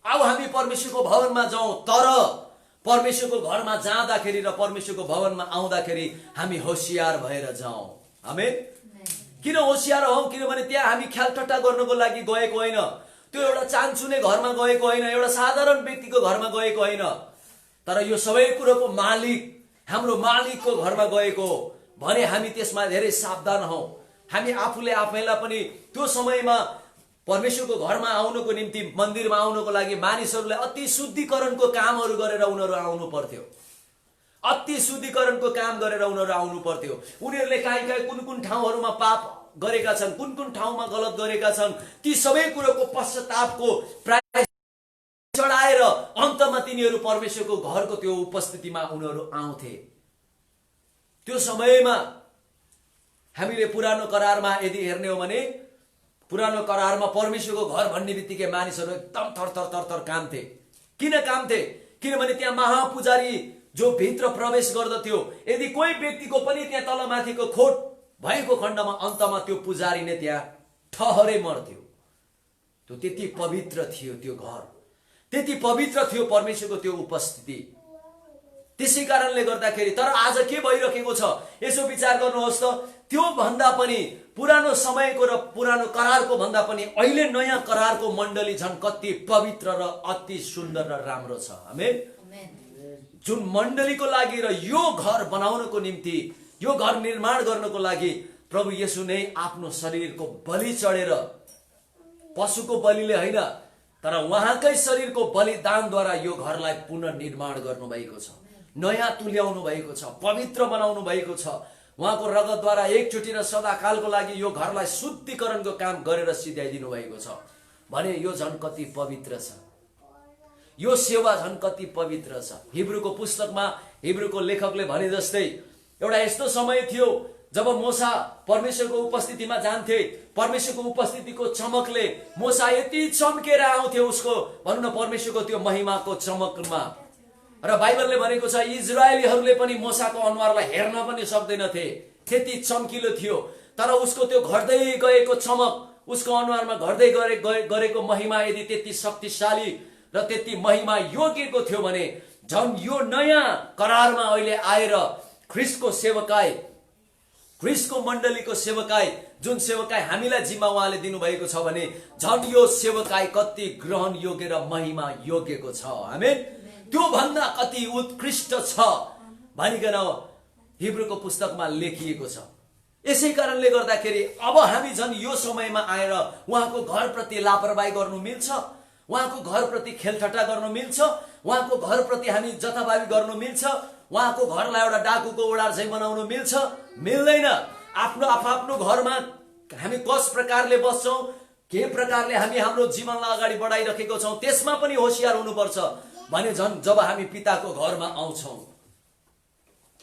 आऊ हामी परमेश्वरको भवनमा जाउँ। तर परमेश्वरको घरमा जाँदाखेरि र परमेश्वरको भवनमा आउँदाखेरि हामी होशियार भएर जाउँ। आमेन। किन होशियार हौँ? किनभने त्यहाँ हामी ख्यालठट्टा गर्नको लागि गएको होइन, त्यो एउटा चान्चुने घरमा गएको होइन, एउटा साधारण व्यक्तिको घरमा गएको होइन, तर यो सबै कुरोको मालिक, हाम्रो मालिकको घरमा गएको भने हामी त्यसमा धेरै सावधान हौँ। हामी आफूले आफैलाई पनि त्यो समयमा परमेश्वरको घरमा आउनको निम्ति, मन्दिरमा आउनको लागि मानिसहरूले अति शुद्धिकरणको कामहरू गरेर उनीहरू आउनु पर्थ्यो। अति शुद्धिकरणको काम गरेर उनीहरू आउनु पर्थ्यो। उनीहरूले काहीँ कुन ठाउँहरूमा पाप गरेका छन्, कुन ठाउँमा गलत गरेका छन्, ती सबै कुरोको पश्चातापको प्रायः चढाएर अन्तमा तिनीहरू परमेश्वरको घरको त्यो उपस्थितिमा उनीहरू आउँथे। त्यो समयमा हामीले पुरानो करारमा यदि हेर्ने हो भने, पुरानो करारमा परमेश्वरको घर भन्ने बित्तिकै मानिसहरू एकदम थरथर काम्थे। किन काम्थे? किनभने त्यहाँ महापुजारी जो भित्र प्रवेश गर्दथ्यो, यदि कोही व्यक्तिको पनि त्यहाँ तलमाथिको खोट भएको खण्डमा अन्तमा त्यो पुजारी नै त्यहाँ ठहरै मर्थ्यो। त्यो त्यति पवित्र थियो त्यो घर, त्यति पवित्र थियो परमेश्वरको त्यो उपस्थिति। त्यसै कारणले गर्दाखेरि तर आज के भइरहेको छ यसो विचार गर्नुहोस् त, त्यो भन्दा पनि पुरानो समयको र पुरानो करारको भन्दा पनि अहिले नयाँ करारको मण्डली झन् कति पवित्र र अति सुन्दर र राम्रो छ। आमेन। जुन मण्डलीको लागि र यो घर बनाउनको निम्ति, यो घर निर्माण गर्नको लागि प्रभु येशू नै आफ्नो शरीरको बलि चढेर, पशुको बलिले होइन तर उहाँकै शरीरको बलिदानद्वारा यो घरलाई पुनर्निर्माण गर्नुभएको छ, नयाँ तुल्याउनु भएको छ, पवित्र बनाउनु भएको छ। उहाँको रगतद्वारा एकचोटि र सदाकालको लागि यो घरलाई शुद्धिकरणको काम गरेर सिध्याइदिनु भएको छ भने यो झन् कति पवित्र छ, यो सेवा झन् कति पवित्र छ। हिब्रूको पुस्तकमा हिब्रूको लेखकले भने जस्तै एउटा यस्तो समय थियो जब मूसा परमेश्वरको उपस्थितिमा जान्थे, परमेश्वरको उपस्थितिको चमकले मूसा यति चम्केर आउँथ्यो उसको भनौँ न परमेश्वरको त्यो महिमाको चमकमा। र बाइबलले भनेको छ इजरायलीहरूले पनि मूसाको अनुहारलाई हेर्न पनि सक्दैनथे, त्यति चम्किलो थियो। तर उसको त्यो घट्दै गएको चमक, उसको अनुहारमा घट्दै गरेको महिमा यदि त्यति शक्तिशाली र त्यति महिमा योग्यको थियो भने झन् यो नयाँ करारमा अहिले आएर ख्रिस्टको सेवकाई, ख्रिस्टको मण्डलीको सेवकाई, जुन सेवकाई हामीलाई जिम्मा उहाँले दिनुभएको छ भने झन् यो सेवकाई कति ग्रहण योग्य र महिमा योग्यको छ। आमेन। त्यो भन्दा कति उत्कृष्ट छ भनिकन हिब्रूको पुस्तकमा लेखिएको छ। यसै कारणले गर्दाखेरि अब हामी झन् यो समयमा आएर उहाँको घरप्रति लापरवाही गर्नु मिल्छ, उहाँको घरप्रति खेलठट्टा गर्नु मिल्छ, उहाँको घरप्रति हामी जथाभावी गर्नु मिल्छ, उहाँको घरलाई एउटा डाकुको ओडार चाहिँ बनाउनु मिल्छ? मिल्दैन। आफ्नो आफ्नो घरमा हामी कस प्रकारले बस्छौँ, के प्रकारले हामी हाम्रो जीवनलाई अगाडि बढाइरहेको छौँ त्यसमा पनि होशियार हुनुपर्छ भने झन् जब हामी पिताको घरमा आउँछौँ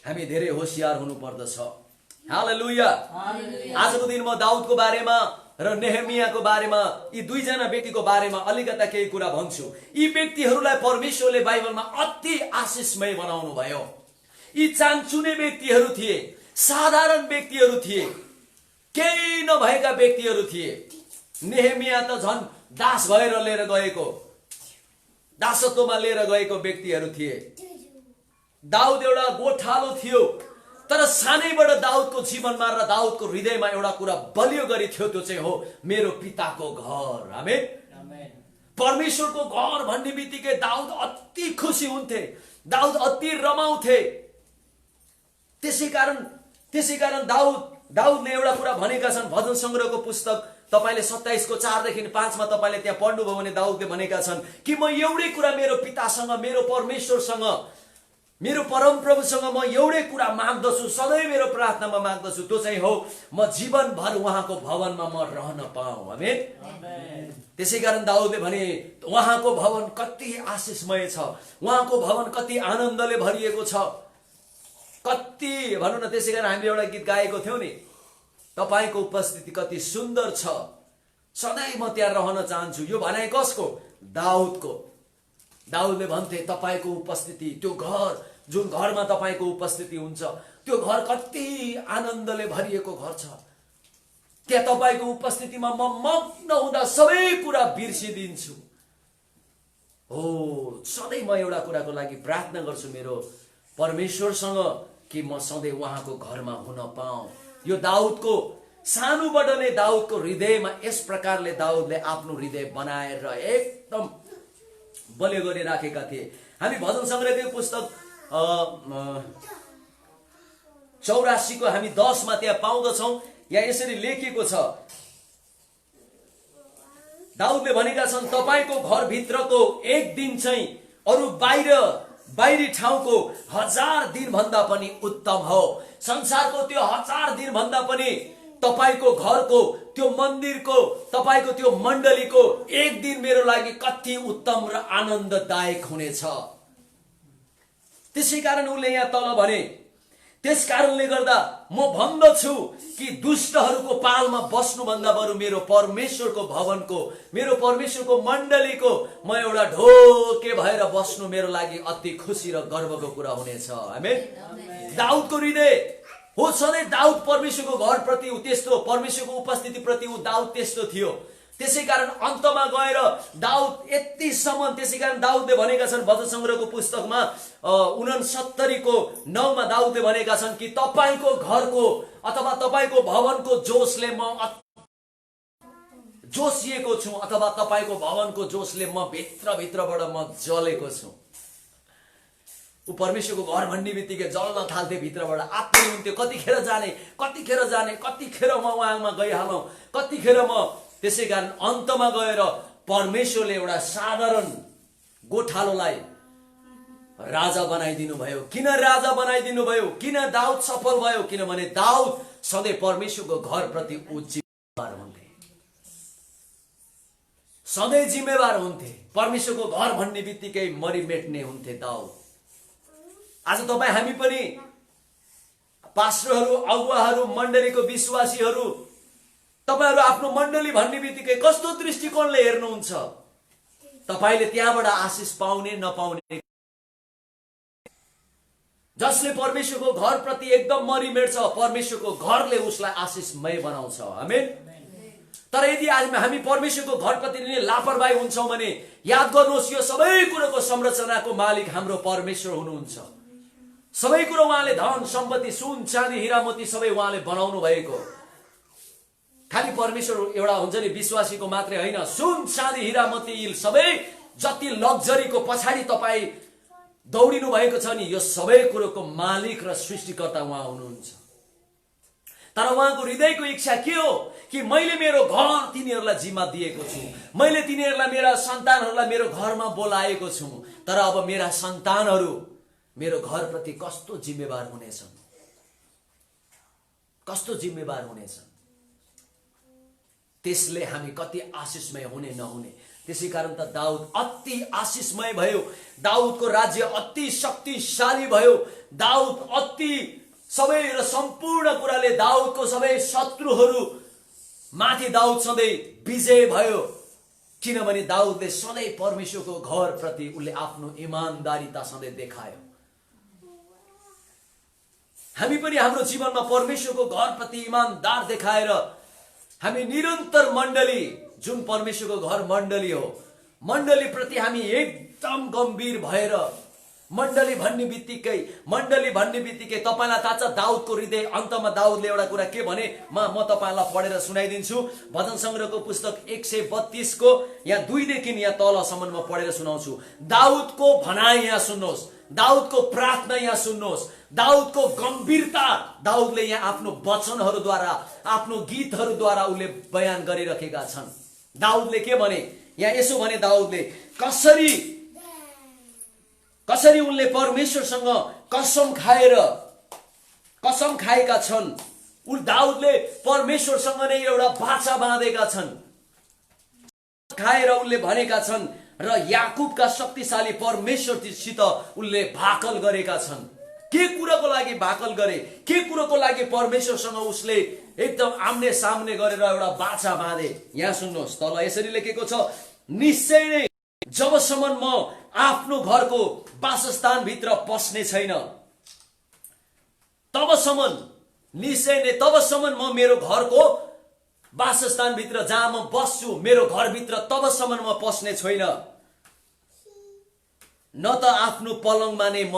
हामी धेरै होशियार हुनुपर्दछ। हालेलुया। आजको दिन म दाउदको बारेमा र नेहेमियाको बारेमा, यी दुईजना व्यक्तिको बारेमा अलिकता केही कुरा भन्छु। यी व्यक्तिहरूलाई परमेश्वरले बाइबलमा अति आशिषमय बनाउनु भयो। यी चान्चुने व्यक्तिहरू थिए, साधारण व्यक्तिहरू थिए, केही नभएका व्यक्तिहरू थिए। नेहेमिया त झन् दास भएर लिएर गएको, दासत्वमा लिएर गएको व्यक्तिहरू थिए। दाउद एउटा गोठालो थियो तर सानैबाट दाउदको जीवनमा र दाउदको हृदयमा एउटा कुरा बलियो गरी थियो, त्यो चाहिँ हो मेरो पिताको घर। आमेन। परमेश्वरको घर भन्ने बित्तिकै दाउद अति खुसी हुन्थे, दाउद अति रमाउँथे। त्यसै कारण दाउदले एउटा कुरा भनेका छन् भजन संग्रहको पुस्तक तपाईले 27 को 4 देखि 5 मा तपाईले त्यहाँ पढ्नुभयो भने दाउदले भनेका छन् कि म एउटै कुरा मेरो पितासँग, मेरो परमेश्वरसँग, मेरो परम प्रभुसँग म एउटै कुरा माग्दछु, सधैँ मेरो प्रार्थनामा माग्दछु, त्यो चाहिँ हो म जीवनभर उहाँको भवनमा म रहन पाऊँ। आमेन। त्यसै कारण दाउदले भने उहाँको भवन कति आशिषमय छ, उहाँको भवन कति आनन्दले भरिएको छ, कति भनौँ न। त्यसै कारण हामीले एउटा गीत गाएको थियौँ नि, तपाईको उपस्थिति कति सुन्दर छ, सधैँ म त्यहाँ रहन चाहन्छु। यो भनाइ कसको? दाउदको। दाउदले भन्थे तपाईको उपस्थिति, त्यो घर जुन घरमा तपाईको उपस्थिति हुन्छ त्यो घर कति आनन्दले भरिएको घर छ, त्यहाँ तपाईको उपस्थितिमा म मग्न हुँदा सबै कुरा बिर्सिदिन्छु। हो, सधैँ म एउटा कुराको लागि प्रार्थना गर्छु मेरो परमेश्वरसँग कि म सधैँ उहाँको घरमा हुन पाऊँ। यो दाउदको सानोबाट नै दाउदको हृदयमा यस प्रकारले दाउदले आफ्नो हृदय बनाएर एकदम बलियो गरी राखेका थिए। हामी भजन संग्रहको पुस्तक 84 को हामी 10 मा त्यहाँ पाउँदछौँ। यहाँ यसरी लेखिएको छ, दाउदले भनेका छन् तपाईको घर भित्रको एक दिन चाहिँ अरु बाहिरी ठाउँको 1000 दिन भन्दा पनि उत्तम हो। संसारको त्यो 1000 दिन भन्दा पनि तपाईको घरको त्यो मन्दिरको, तपाईको त्यो मण्डलीको एक दिन मेरो लागि कति उत्तम र आनन्ददायक हुनेछ। त्यसै कारण उनले यहाँ तल भने, त्यस कारणले गर्दा म भन्दछु कि दुष्टहरूको पालमा बस्नुभन्दा बरु मेरो परमेश्वरको भवनको, मेरो परमेश्वरको मण्डलीको म एउटा ढोके भएर बस्नु मेरो लागि अति खुसी र गर्वको कुरा हुनेछ। आमेन। दाउदको हृदय हो, सधैँ दाउद परमेश्वरको घर प्रति त्यस्तो, परमेश्वरको उपस्थिति प्रति दाउद त्यस्तो थियो। त्यसैकारण अन्तमा गएर दाउद यतिसम्म, त्यसैकारण दाउदले भनेका छन् भजन सङ्ग्रहको पुस्तकमा 69 को 9 मा दाउदले भनेका छन् कि तपाईको घरको अथवा तपाईको भवनको जोशले म जोसिएको छु, अथवा तपाईको भवनको जोशले म भित्रभित्रबाट म जलेको छु। ऊ परमेश्वरको घर भन्ने बित्तिकै जल्न थाल्थे भित्रबाट, आत्मै हुन्थ्यो कतिखेर जाने, कतिखेर जाने, कतिखेर म उहाँमा गइहालौँ, कतिखेर म। त्यसैकारण अन्तमा गएर परमेश्वरले एउटा साधारण गोठालोलाई राजा बनाइदिनु भयो। किन राजा बनाइदिनु भयो? किन दाउद सफल भयो? किनभने दाउद सधैँ परमेश्वरको घरप्रति ऊ जिम्मेवार हुन्थे, सधैँ जिम्मेवार हुन्थे। परमेश्वरको घर भन्ने बित्तिकै मरिमेट्ने हुन्थे दाउद। आज तपाईँ हामी पनि पास्टरहरू, अगुवाहरू, मण्डलीको विश्वासीहरू, तपाईहरू आफ्नो मण्डली भन्ने बित्तिकै कस्तो दृष्टिकोणले हेर्नुहुन्छ? तपाईले त्यहाँबाट आशिष पाउने नपाउने, जसले परमेश्वरको घरप्रति एकदम मरिमेट्छ, परमेश्वरको घरले उसलाई आशिषमय बनाउँछ। आमेन। तर यदि आज हामी परमेश्वरको घरप्रति नै लापरवाही हुन्छौँ भने याद गर्नुहोस्, यो सबै कुरोको संरचनाको मालिक हाम्रो परमेश्वर हुनुहुन्छ। सबै कुरो उहाँले, धन सम्पत्ति, सुन चाँदी हीरा मोती सबै उहाँले बनाउनु भएको। खाली परमेश्वर एउटा हुन्छ नि विश्वासीको मात्रै होइन, सुन चाँदी हीरा मोती सबै जति लग्जरीको पछाडि तपाईँ दौडिनु भएको छ नि, यो सबै कुरोको मालिक र सृष्टिकर्ता उहाँ हुनुहुन्छ। तर उहाँको हृदयको इच्छा के हो? कि मैले मेरो घर तिनीहरूलाई जिम्मा दिएको छु, मैले तिनीहरूलाई, मेरा सन्तानहरूलाई मेरो घरमा बोलाएको छु। तर अब मेरा सन्तानहरू मेरो घरप्रति कस्तो जिम्मेवार हुनेछन्, कस्तो जिम्मेवार हुनेछन्, त्यसले हामी कति आशिषमय हुने नहुने। त्यसै कारण त दाउद अति आशिषमय भयो, दाउदको राज्य अति शक्तिशाली भयो, दाउद अति सबै र सम्पूर्ण कुराले दाउदको सबै शत्रुहरू माथि दाउद सधैँ विजय भयो। किनभने दाउदले सधैँ परमेश्वरको घरप्रति उसले आफ्नो इमानदारीता सधैँ देखायो। हामी पनि हाम्रो जीवनमा परमेश्वरको घरप्रति इमानदार देखाएर हामी निरन्तर मण्डली, जुन परमेश्वरको घर मण्डली हो, मण्डली प्रति हामी एकदम गम्भीर भएर, मण्डली भन्ने बित्तिकै तपाईलाई थाहा छ दाउदको हृदय। अन्तमा दाउदले एउटा कुरा के भने, म तपाईलाई पढेर सुनाइदिन्छु। भजन सङ्ग्रहको पुस्तक 132 को यहाँ 2 देखि यहाँ तलसम्म म पढेर सुनाउँछु। दाउदको भनाइ यहाँ सुन्नुहोस्, दाउदको प्रार्थना यहाँ सुन्नुहोस्, दाउदको गम्भीरता दाउदले यहाँ आफ्नो वचनहरूद्वारा, आफ्नो गीतहरूद्वारा उसले बयान गरिरहेका छन्। दाउदले के भने, यहाँ यसो भने दाउदले कसरी उनले परमेश्वरसँग कसम खाएका छन्। दाउदले परमेश्वरसँग नै एउटा बाचा बाँधेका छन्, खाएर उनले भनेका छन् र याकुबका शक्तिशाली परमेश्वरसित उनले भाकल गरेका छन्। के कुराको लागि भाकल गरे? के कुरोको लागि परमेश्वरसँग उसले एकदम आम्ने सामने गरेर एउटा बाचा बाँधे? यहाँ सुन्नुहोस्, तल यसरी लेखेको छ, निश्चय नै जबसम्म म आफ्नो घरको वासस्थान भित्र पस्ने छैन, तबसम्म निश्चय नै तबसम्म म मेरो घरको वासस्थान भित्र जहाँ म बस्छु, मेरो घरभित्र तबसम्म म पस्ने छैन, न त आफ्नो पलङमा नै म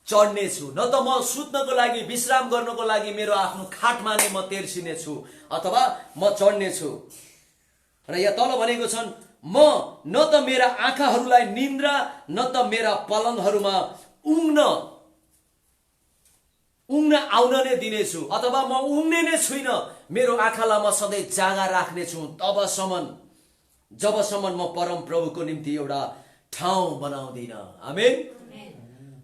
चढ्ने छु, न त म सुत्नको लागि, विश्राम गर्नको लागि मेरो आफ्नो खाटमा नै म तेर्सिने छु अथवा म चढ्ने छु। र यहाँ तल भनेको छन्, म न त मेरा आँखाहरूलाई निन्द्रा, न त मेरा पलङहरूमा उङ्न आउन नै दिनेछु, अथवा म उङ्ने नै छुइन, मेरो आँखालाई म सधैँ जागा राख्ने छु जबसम्म म परम प्रभुको निम्ति एउटा ठाउँ बनाउँदिन। आमेन।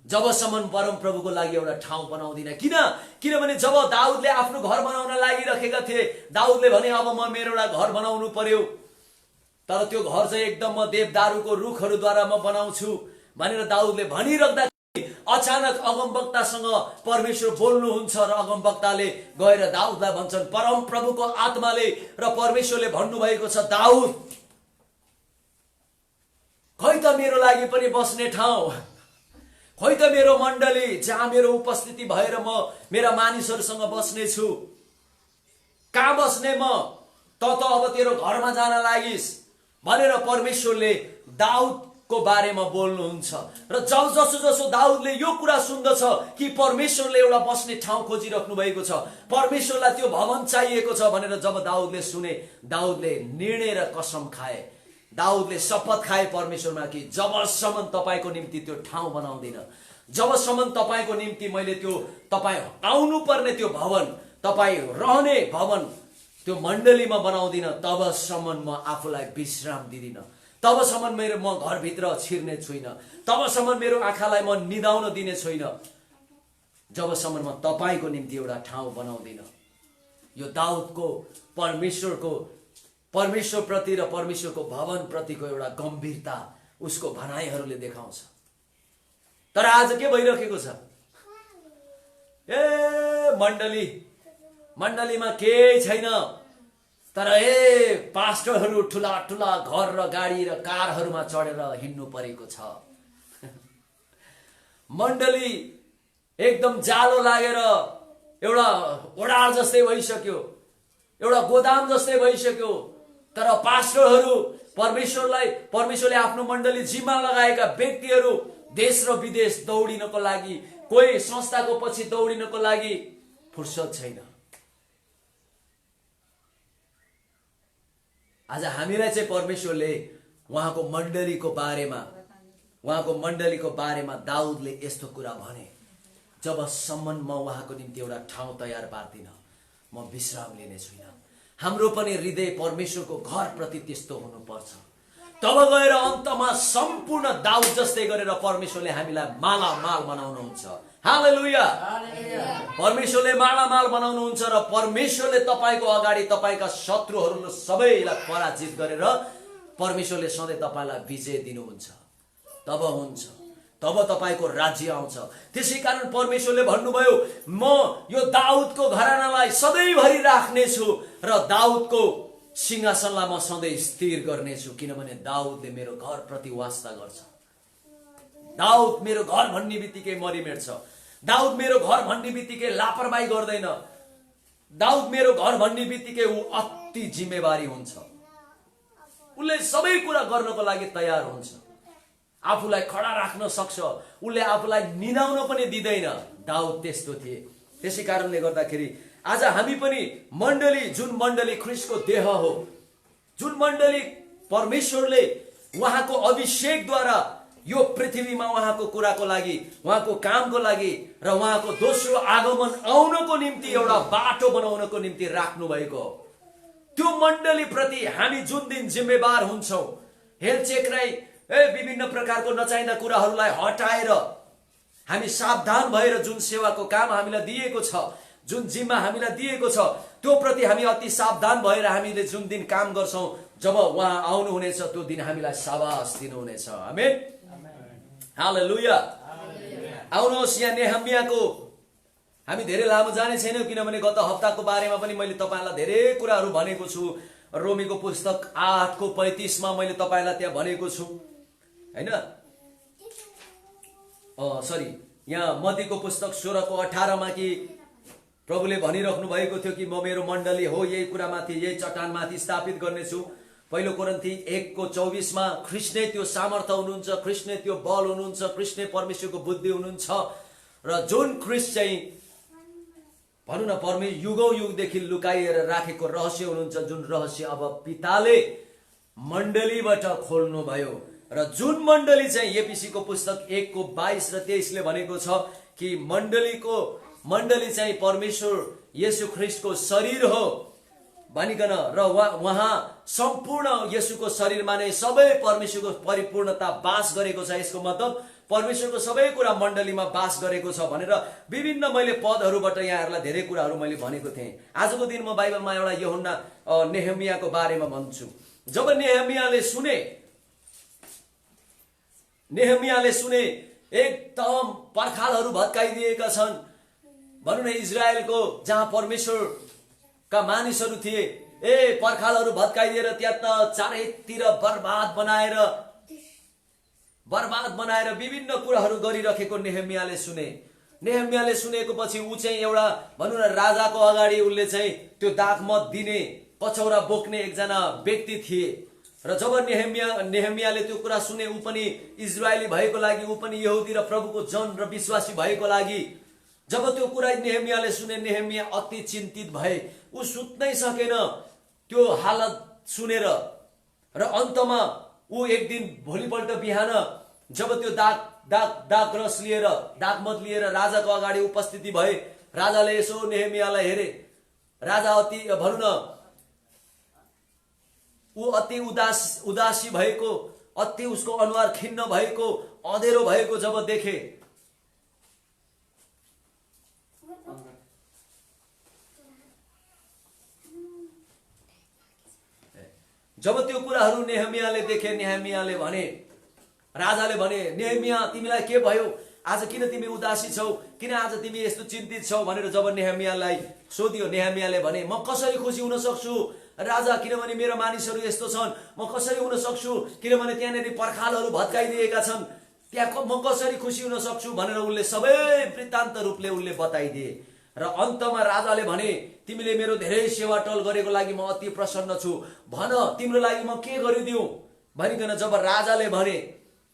जबसम्म परम प्रभुको लागि एउटा ठाउँ बनाउँदिन। किनभने जब दाउदले आफ्नो घर बनाउन लागिरहेका थिए, दाउदले भने अब म मेरो एउटा घर बनाउनु पर्यो, तर त्यो घर चाहिँ एकदम म देवदारूको रुखहरूद्वारा म बनाउँछु भनेर दाउदले भनिराख्दा अचानक अगमवक्तासँग परमेश्वर बोल्नुहुन्छ र अगमवक्ताले गएर दाउदलाई भन्छन्, परम प्रभुको आत्माले र परमेश्वरले भन्नुभएको छ, दाउद खै त मेरो लागि पनि बस्ने ठाउँ, खै त मेरो मण्डली जहाँ मेरो उपस्थिति भएर म मेरा मानिसहरूसँग बस्ने छु, कहाँ बस्ने म? त अब तेरो घरमा जान लागिस् भनेर परमेश्वरले दाउदको बारेमा बोल्नुहुन्छ। र जसो जसो दाउदले यो कुरा सुन्दछ कि परमेश्वरले एउटा बस्ने ठाउँ खोजिराख्नु भएको छ, परमेश्वरलाई त्यो भवन चाहिएको छ भनेर जब दाउदले सुने, दाउदले निर्णय र कसम खाए, दाउदले शपथ खाए परमेश्वरमा कि जबसम्म तपाईको निम्ति त्यो ठाउँ बनाउँदिन, जबसम्म तपाईको निम्ति मैले त्यो तपाईँ आउनु पर्ने त्यो भवन, तपाईँ रहने भवन त्यो मण्डलीमा बनाउँदिन, तबसम्म म आफूलाई विश्राम दिदिन, तबसम्म म घरभित्र छिर्ने छुइन, तबसम्म मेरो आँखालाई म निदाउन दिने छैन, जबसम्म म तपाईको निम्ति एउटा ठाउँ बनाउँदिन। यो दाउदको परमेश्वरप्रति र परमेश्वरको भवन प्रतिको एउटा गम्भीरता उसको भनाइहरूले देखाउँछ। तर आज के भइरहेको छ? मण्डलीमा केही छैन, तर पास्टरहरू ठुला ठुला घर र गाडी र कारहरूमा चढेर हिँड्नु परेको छ। मण्डली एकदम जालो लागेर एउटा ओडार जस्तै भइसक्यो, एउटा गोदाम जस्तै भइसक्यो। तर पास्टरहरू परमेश्वरले आफ्नो मण्डली जिम्मा लगाएका व्यक्तिहरू देश र विदेश दौडिनको लागि, कोही संस्थाको पछि दौडिनको लागि फुर्सद छैन। आज हामीलाई चाहिँ परमेश्वरले उहाँको मण्डलीको बारेमा दाउदले यस्तो कुरा भने, जबसम्म म उहाँको निम्ति एउटा ठाउँ तयार पार्दिन, म विश्राम लिने छुइनँ। हाम्रो पनि हृदय परमेश्वरको घर प्रति त्यस्तो हुनुपर्छ। तब गएर अन्तमा सम्पूर्ण दाउद जस्तै गरेर परमेश्वरले हामीलाई मालामाल बनाउनुहुन्छ। हालेलुया! परमेश्वरले मालामाल बनाउनुहुन्छ र परमेश्वरले तपाईको अगाडि तपाईका शत्रुहरू सबैलाई पराजित गरेर परमेश्वरले सधैँ तपाईलाई विजय दिनुहुन्छ। तब तपाईको राज्य आउँछ। त्यसै कारण परमेश्वरले भन्नुभयो, म यो दाउदको घरानालाई सधैँभरि राख्नेछु र दाउदको सिंहासनलाई म सधैँ स्थिर गर्नेछु, किनभने दाउदले मेरो घर प्रति वास्ता गर्छ। दाउद मेरो घर भन्ने बित्तिकै मरिमेट्छ। दाउद मेरो घर भन्ने बित्तिकै लापरवाही गर्दैन। दाउद मेरो घर भन्ने बित्तिकै ऊ अति जिम्मेवारी हुन्छ। उसले सबै कुरा गर्नको लागि तयार हुन्छ, आफूलाई खडा राख्न सक्छ, उसले आफूलाई निदाउन पनि दिँदैन। दाउद त्यस्तो थिए। त्यसै कारणले गर्दाखेरि आज हामी पनि जुन मण्डली ख्रीष्टको देह हो, जुन मण्डली परमेश्वरले उहाँको अभिषेकद्वारा यो पृथ्वीमा उहाँको कुराको लागि, उहाँको कामको लागि र उहाँको दोस्रो आगमन आउनको निम्ति एउटा बाटो बनाउनको निम्ति राख्नु भएको हो। त्यो मण्डली प्रति हामी जुन दिन जिम्मेवार हुन्छौँ, हेलचेक्राइ विभिन्न प्रकारको नचाहिँदा कुराहरूलाई हटाएर हामी सावधान भएर जुन सेवाको काम हामीलाई दिएको छ, जुन जिम्मा हामीलाई दिएको छ, त्यो प्रति हामी अति सावधान भएर हामीले जुन दिन काम गर्छौँ, जब उहाँ आउनुहुनेछ त्यो दिन हामीलाई शाबास दिनुहुनेछ। आमेन, हालेलुया। आउनुहोस्, यहाँ नेहमियाको हामी धेरै लामो जाने छैनौँ, किनभने गत हप्ताको बारेमा पनि मैले तपाईँलाई धेरै कुराहरू भनेको छु। रोमीको पुस्तक 8:35 मैले तपाईँलाई त्यहाँ भनेको छु, हैन? यहाँ मत्तीको पुस्तक 16:18 कि प्रभुले भनिराख्नु भएको थियो कि म मेरो मण्डली हो यही कुरामाथि, यही चट्टानमाथि स्थापित गर्नेछु। पहिलो कोरिन्थी 1:24 ख्रीष्ट नै त्यो सामर्थ्य हुनुहुन्छ, ख्रीष्ट नै त्यो बल हुनुहुन्छ, ख्रीष्ट नै परमेश्वरको बुद्धि हुनुहुन्छ। र जुन ख्रीष्ट चाहिँ भनौँ न युगौँ युगदेखि लुकाइएर राखेको रहस्य हुनुहुन्छ, जुन रहस्य अब पिताले मण्डलीबाट खोल्नु भयो। र जुन मण्डली चाहिँ एफिसीको पुस्तक 1:22 र 23 भनेको छ कि मण्डली चाहिँ परमेश्वर येशू ख्रीष्टको शरीर हो भनिकन, र उहाँ सम्पूर्ण येशूको शरीरमा नै सबै परमेश्वरको परिपूर्णता बास गरेको छ। यसको मतलब परमेश्वरको सबै कुरा मण्डलीमा बास गरेको छ भनेर विभिन्न मैले पदहरूबाट यहाँहरूलाई धेरै कुराहरू मैले भनेको थिएँ। आजको दिन म बाइबलमा एउटा यूहन्ना नेहमियाको बारेमा भन्छु। जब नेहमियाले सुने एकदम पर्खालहरू भत्काइदिएका छन्, भनौँ न इजरायलको जहाँ परमेश्वरका मानिसहरू थिए, पर्खालहरू भत्काइदिएर त्यहाँ त चारैतिर बर्बाद बनाएर विभिन्न कुराहरू गरिरहेको नेहमियाले सुने। नेहमियाले सुनेको पछि ऊ चाहिँ एउटा भनौँ न राजाको अगाडि उसले चाहिँ त्यो दागमत दिने पछौरा बोक्ने एकजना व्यक्ति थिए र जब नेहेमियाले त्यो कुरा सुने, ऊ पनि इजरायली भएको लागि, ऊ पनि यहुदी र प्रभुको जन र विश्वासी भएको लागि जब त्यो कुरा नेहेमियाले सुने, नेहेमिया अति चिन्तित भए। ऊ सुत्नै सकेन त्यो हालत सुनेर। र अन्तमा ऊ एक दिन भोलिपल्ट बिहान जब त्यो दाग रस लिएर, दागमत लिएर राजाको अगाडि उपस्थिति भए, राजाले यसो नेहेमियालाई हेरे। राजा अति भनौँ न ऊ अति उदासी भएको, अति उसको अनुहार खिन्न भएको, अँधेरो भएको जब देखे, जब त्यो कुराहरू नेहेमियाले देखे, नेहेमियाले भने, राजाले भने, नेहेमिया तिमीलाई के भयो? आज किन तिमी उदासी छौ? किन आज तिमी यस्तो चिन्तित छौ? भनेर जब नेहेमियालाई सोधियो, नेहेमियाले भने, म कसरी खुसी हुन सक्छु राजा, किनभने मेरो मानिसहरू यस्तो छन्। म कसरी हुन सक्छु किनभने त्यहाँनिर पर्खालहरू भत्काइदिएका छन्। त्यहाँ म कसरी खुसी हुन सक्छु भनेर उनले सबै वृत्तान्त रूपले उनले बताइदिए। र अन्तमा राजाले भने, तिमीले मेरो धेरै सेवाटल गरेको लागि म अति प्रसन्न छु, भन तिम्रो लागि म के गरिदिउँ भनिकन जब राजाले भने,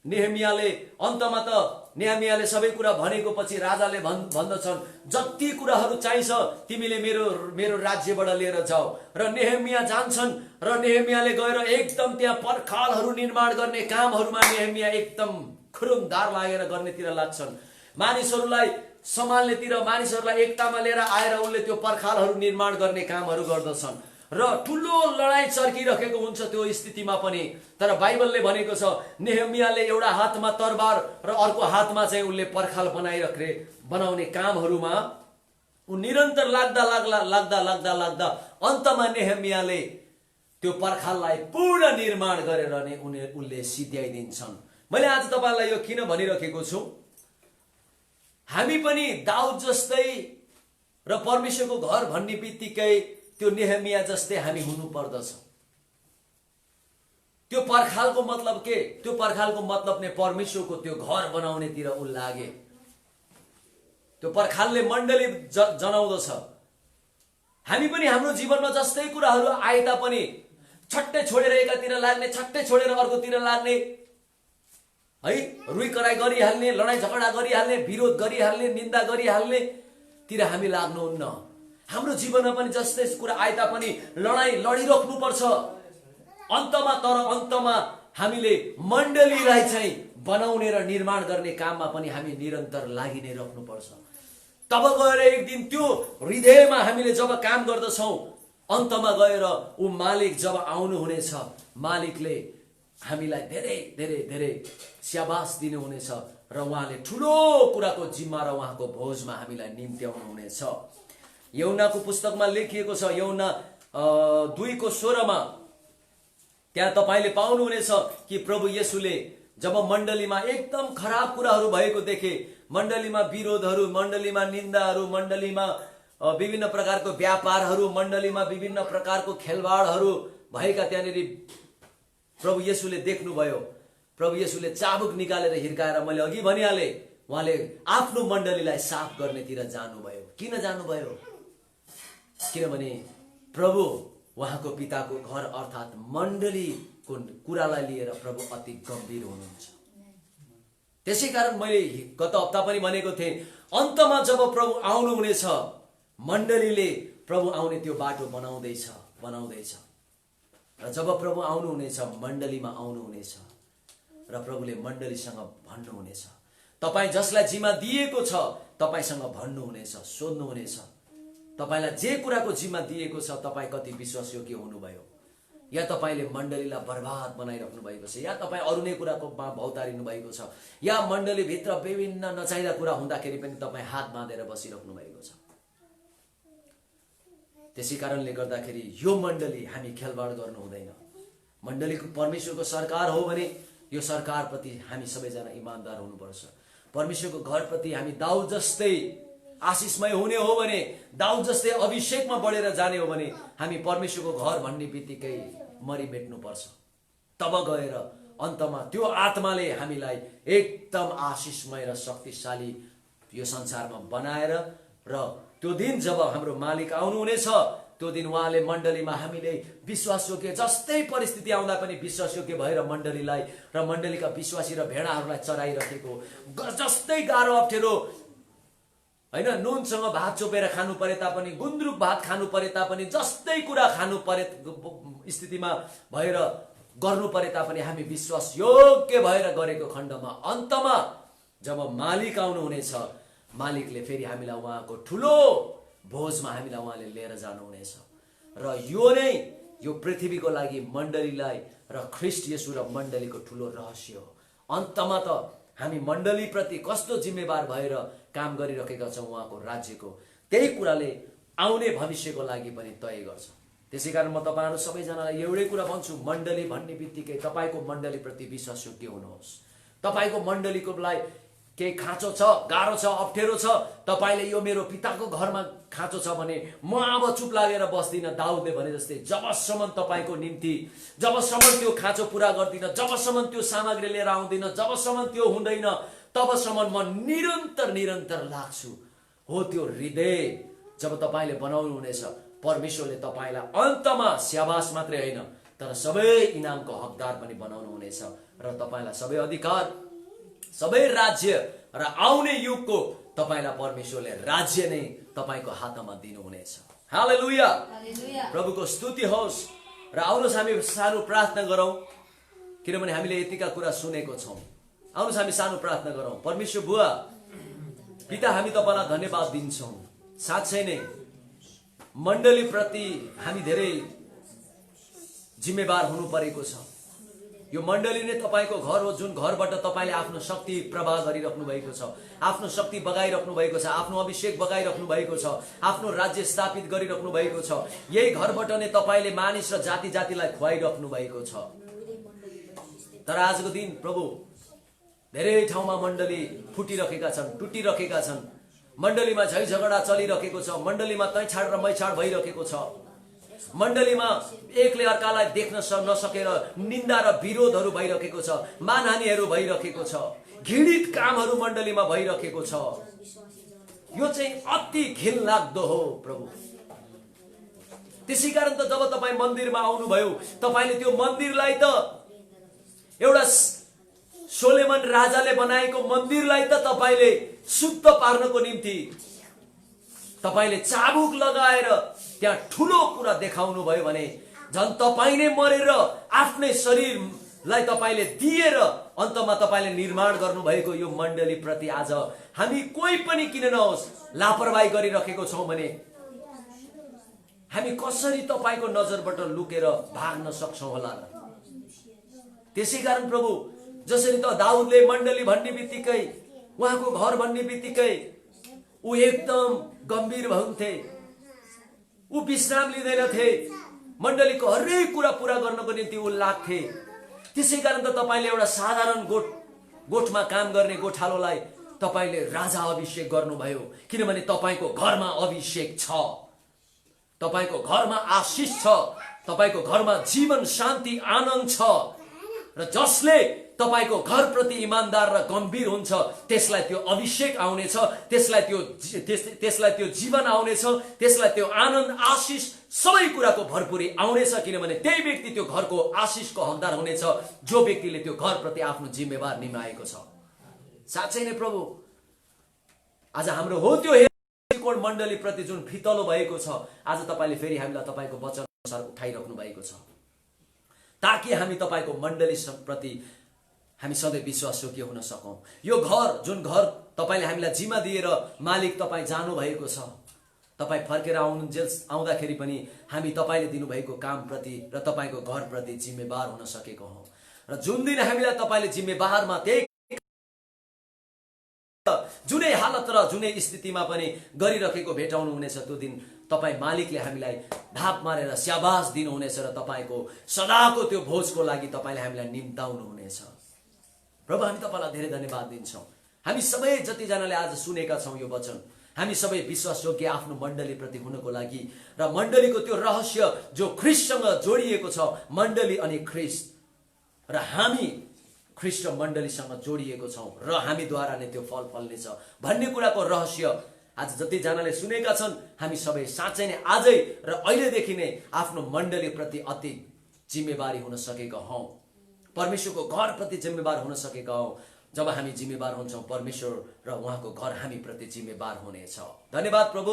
नेहेमियाले अन्तमा त नेहेमियाले सबै कुरा भनेको पछि राजाले भन्दछन्, जति कुराहरू चाहिन्छ तिमीले मेरो राज्यबाट लिएर जाऊ। र नेहेमिया जान्छन् र नेहेमियाले गएर एकदम त्यहाँ पर्खालहरू निर्माण गर्ने कामहरूमा नेहेमिया एकदम खुरुमदार लागेर गर्नेतिर लाग्छन्। मानिसहरूलाई सम्हाल्नेतिर, मानिसहरूलाई एकतामा लिएर आएर उनले त्यो पर्खालहरू निर्माण गर्ने कामहरू गर्दछन्। र ठुलो लडाईँ चर्किरहेको हुन्छ त्यो स्थितिमा पनि। तर बाइबलले भनेको छ, नेहेमियाले एउटा हातमा तरबार र अर्को हातमा चाहिँ उनले पर्खाल बनाउने कामहरूमा ऊ निरन्तर लाग्दा अन्तमा नेहेमियाले त्यो पर्खाललाई पूर्ण निर्माण गरेर नै उनले सिद्ध्याइदिन्छन्। मैले आज तपाईलाई यो किन भनिरहेको छु, हामी पनि दाउद जस्तै र परमेश्वरको घर भन्ने बित्तिकै त्यो नेहेमिया जस्तै हामी हुनु पर्दछ। त्यो पर्खालको मतलब के? त्यो पर्खालको मतलब नै परमेश्वरको त्यो घर बनाउनेतिर उ लागे। त्यो पर्खालले मण्डली जनाउँदछ। हामी पनि हाम्रो जीवनमा जस्तै कुराहरू आए तापनि छट्टै छोडेर एकातिर लाग्ने, छट्टै छोडेर अर्कोतिर लाग्ने, है, रुई कराई गरिहाल्ने, लडाई झगडा गरिहाल्ने, विरोध गरिहाल्ने, निन्दा गरिहाल्ने तिर हामी लाग्नुहुन्न। हाम्रो जीवनमा पनि जस्तै कुरा आए तापनि लडाई लडिराख्नुपर्छ। अन्तमा हामीले मण्डलीलाई चाहिँ बनाउने र निर्माण गर्ने काममा पनि हामी निरन्तर लागि नै राख्नुपर्छ। तब गएर एक दिन त्यो हृदयमा हामीले जब काम गर्दछौँ, अन्तमा गएर ऊ मालिक जब आउनुहुनेछ, मालिकले हामीलाई धेरै धेरै धेरै स्याबास दिनुहुनेछ र उहाँले ठुलो कुराको जिम्मा र उहाँको भोजमा हामीलाई निम्त्याउनुहुनेछ। यहुन्नाको पुस्तकमा लेखिएको छ, यहुन्ना 2:16 त्यहाँ तपाईले पाउनुहुनेछ कि प्रभु येशूले जब मण्डलीमा एकदम खराब कुराहरू भएको देखे, मण्डलीमा विरोधहरू, मण्डलीमा निन्दाहरू, मण्डलीमा विभिन्न प्रकारको व्यापारहरू, मण्डलीमा विभिन्न प्रकारको खेलवाडहरू भएका त्यहाँनिर प्रभु येशूले देख्नुभयो। प्रभु येशूले चाबुक निकालेर हिर्काएर, मैले अघि भनिहाले, उहाँले आफ्नो मण्डलीलाई साफ गर्नेतिर जानुभयो। किन जानुभयो? किनभने प्रभु उहाँको पिताको घर अर्थात् मण्डलीको कुरालाई लिएर प्रभु अति गम्भीर हुनुहुन्छ। त्यसै कारण मैले गत हप्ता पनि भनेको थिएँ, अन्तमा जब प्रभु आउनुहुनेछ, मण्डलीले प्रभु आउने त्यो बाटो बनाउँदैछ। र जब प्रभु आउनुहुनेछ, मण्डलीमा आउनुहुनेछ र प्रभुले मण्डलीसँग भन्नुहुनेछ, तपाईँ जसलाई जिम्मा दिएको छ तपाईसँग भन्नुहुनेछ, सोध्नुहुनेछ, तपाईलाई जे कुराको जिम्मा दिएको छ तपाईँ कति विश्वासयोग्य हुनुभयो, या तपाईँले मण्डलीलाई बर्बाद बनाइराख्नु भएको छ, या तपाईँ अरू नै कुराको भौतारिनु भएको छ, या मण्डलीभित्र विभिन्न नचाहिँदा कुरा हुँदाखेरि पनि तपाईँ हात बाँधेर बसिराख्नु भएको छ। त्यसै कारणले गर्दाखेरि यो मण्डली हामी खेलवाड गर्नु हुँदैन। मण्डलीको परमेश्वरको सरकार हो भने यो सरकारप्रति हामी सबैजना इमानदार हुनुपर्छ। परमेश्वरको घरप्रति हामी दाउद जस्तै आशिषमय हुने हो भने, दाउद जस्तै अभिषेकमा बढेर जाने हो भने हामी परमेश्वरको घर भन्ने बित्तिकै मरिमेट्नुपर्छ। तब गएर अन्तमा त्यो आत्माले हामीलाई एकदम आशिषमय र शक्तिशाली यो संसारमा बनाएर, र त्यो दिन जब हाम्रो मालिक आउनुहुनेछ त्यो दिन उहाँले मण्डलीमा हामीले विश्वासयोग्य जस्तै परिस्थिति आउँदा पनि विश्वासयोग्य भएर मण्डलीलाई र मण्डलीका विश्वासी र भेडाहरूलाई चराइराखेको, जस्तै गाह्रो अप्ठ्यारो हैन, नुनसँग भात चोपेर खानु परे तापनि, गुन्द्रुक भात खानु परे तापनि, जस्तै कुरा खानु परे स्थितिमा भएर गर्नु परे तापनि हामी विश्वास योग्य भएर गरेको खण्डमा अन्तमा जब मालिक आउनुहुनेछ, मालिकले फेरि हामीलाई उहाँको ठुलो भोजमा हामीलाई उहाँले लिएर जानुहुनेछ। र यो नै यो पृथ्वीको लागि मण्डलीलाई र ख्रीष्ट येशू र मण्डलीको ठुलो रहस्य हो। अन्तमा त हामी मण्डलीप्रति कस्तो जिम्मेवार भएर काम गरिरहेका छौँ उहाँको राज्यको, त्यही कुराले आउने भविष्यको लागि पनि तय गर्छ। त्यसै कारण म तपाईँहरू सबैजनालाई एउटै कुरा भन्छु, मण्डली भन्ने बित्तिकै तपाईँको मण्डलीप्रति विश्वासयोग्य हुनुहोस्। तपाईँको मण्डलीको लागि केही खाँचो छ, गाह्रो छ, अप्ठ्यारो छ, तपाईँले यो मेरो पिताको घरमा खाँचो छ भने म अब चुप लागेर बस्दिनँ। दाउदले भने जस्तै जबसम्म तपाईँको निम्ति, जबसम्म त्यो खाँचो पुरा गर्दिनँ, जबसम्म त्यो सामग्री लिएर आउँदिनँ, जबसम्म त्यो हुँदैन, तबसम्म म निरन्तर लाग्छु। हो त्यो हृदय जब तपाईँले बनाउनु हुनेछ, परमेश्वरले तपाईँलाई अन्तमा स्याबास मात्रै होइन तर सबै इनामको हकदार पनि बनाउनु हुनेछ र तपाईँलाई सबै अधिकार, सबै राज्य र आउने युगको तपाईलाई परमेश्वरले राज्य नै तपाईको हातमा दिनुहुनेछ। हालेलुया, प्रभुको स्तुति होस्। र आउनुहोस् हामी सानो प्रार्थना गरौँ, किनभने हामीले यतिका कुरा सुनेको छौँ। आउनुहोस् हामी सानो प्रार्थना गरौँ। परमेश्वर बुवा, पिता, हामी तपाईलाई धन्यवाद दिन्छौँ। साँच्चै नै मण्डली प्रति हामी धेरै जिम्मेवार हुनु परेको छ। यो मण्डली नै तपाईको घर हो, जुन घरबाट तपाईले आफ्नो शक्ति प्रवाह गरिराख्नु भएको छ, आफ्नो शक्ति बगाइराख्नु भएको छ, आफ्नो अभिषेक बगाइराख्नु भएको छ, आफ्नो राज्य स्थापित गरिराख्नु भएको छ। यही घरबाट नै तपाईले मानिस र जाति जातिलाई खुवाइराख्नु भएको छ। तर आजको दिन प्रभु धेरै ठाउँमा मण्डली फुटिरहेका छन्, टुटिरहेका छन्, मण्डलीमा झै झगडा चलिरहेको छ, मण्डलीमा तै छाड र मै छाड भइरहेको छ, मण्डलीमा एकले अर्कालाई देख्न नसकेर निन्दा र विरोधहरू भइरहेको छ, मानहानिहरू भइरहेको छ, घृणित कामहरू मण्डलीमा भइरहेको छ। यो चाहिँ अति घिनलाग्दो हो प्रभु। त्यसै कारण त जब तपाईँ मन्दिरमा आउनुभयो, तपाईले त्यो मन्दिरलाई त एउटा सोलोमन राजाले बनाएको मन्दिरलाई त तपाईले शुद्ध पार्नको निम्ति तपाईले चाबुक लगाएर त्यहाँ ठुलो कुरा देखाउनु भयो भने झन् तपाईँ नै मरेर आफ्नै शरीरलाई तपाईले दिएर अन्तमा तपाईले निर्माण गर्नुभएको यो मण्डली प्रति आज हामी कोही पनि किन नहोस् लापरवाही गरिरहेको छौँ भने हामी कसरी तपाईको नजरबाट लुकेर भाग्न सक्छौँ होला र? त्यसै कारण प्रभु, जसरी त दाउदले मण्डली भन्ने बित्तिकै, उहाँको घर भन्ने बित्तिकै ऊ एकदम गम्भीर हुन्थे, ऊ विश्राम लिँदैनथे, मण्डलीको हरेक कुरा पूरा गर्नको निम्ति ऊ लाग्थे। त्यसै कारण त तपाईले एउटा साधारण गोठमा काम गर्ने गोठालोलाई तपाईले राजा अभिषेक गर्नुभयो, किनभने तपाईको घरमा अभिषेक छ, तपाईको घरमा आशीष छ, तपाईको घरमा जीवन, शान्ति, आनन्द छ। र जसले तपाईको घर प्रति इमानदार र गम्भीर हुन्छ त्यसलाई त्यो अभिषेक आउनेछ, त्यसलाई त्यो जीवन आउनेछ, त्यसलाई त्यो आनन्द, आशीष, सबै कुराको भरपुरी आउनेछ, किनभने त्यही व्यक्ति त्यो घरको आशीषको हकदार हुनेछ जो व्यक्तिले त्यो घर प्रति आफ्नो जिम्मेवार निभाएको छ। साँच्चै नै प्रभु, आज हाम्रो हो त्यो हेरकोड मण्डली प्रति जुन फितलो भएको छ, आज तपाईले फेरि हामीलाई तपाईको वचन अनुसार उठाइराख्नु भएको छ, ताकि हामी तपाईको मण्डली प्रति हामी सधैँ विश्वासयोग्य हुन सकौं। यो घर, जुन घर तपाईले हामीलाई जिम्मा दिएर मालिक तपाईँ जानु भएको छ, तपाईँ फर्केर आउँदाखेरि पनि हामी तपाईले दिनुभएको काम प्रति र तपाईको घर प्रति जिम्मेवार हुन सकेको हौं। र जुन दिन हामीलाई तपाईले जिम्मेवारमा, त्यही जुनै हालत र जुनै स्थितिमा पनि गरिरहेको भेटाउनु हुनेछ, त्यो दिन तपाईँ मालिकले हामीलाई धाप मारेर स्याबास दिनुहुनेछ र तपाईको सदाको त्यो भोजको लागि तपाईले हामीलाई निम्ताउनु हुनेछ। प्रभु, हामी तपाईलाई धेरै धन्यवाद दिन्छौँ। हामी सबै जतिजनाले आज सुनेका छौँ यो वचन, हामी सबै विश्वासयोग्य आफ्नो मण्डली प्रति हुनको लागि र मण्डलीको त्यो रहस्य जो ख्रीष्टसँग जोडिएको छ, मण्डली अनि ख्रीष्ट, र हामी ख्रीष्ट मण्डलीसँग जोडिएको छौँ र हामीद्वारा नै त्यो फल फल्नेछ भन्ने कुराको रहस्य आज जतिजनाले सुनेका छन् हामी सबै साँच्चै नै आजै र अहिलेदेखि नै आफ्नो मण्डलीप्रति अति जिम्मेवारी हुन सकेका हौँ। परमेश्वरको घरप्रति जिम्मेवार हुन सकेका हौँ। जब हामी जिम्मेवार हुन्छौँ परमेश्वर र उहाँको घर हामीप्रति जिम्मेवार हुनेछ। धन्यवाद प्रभु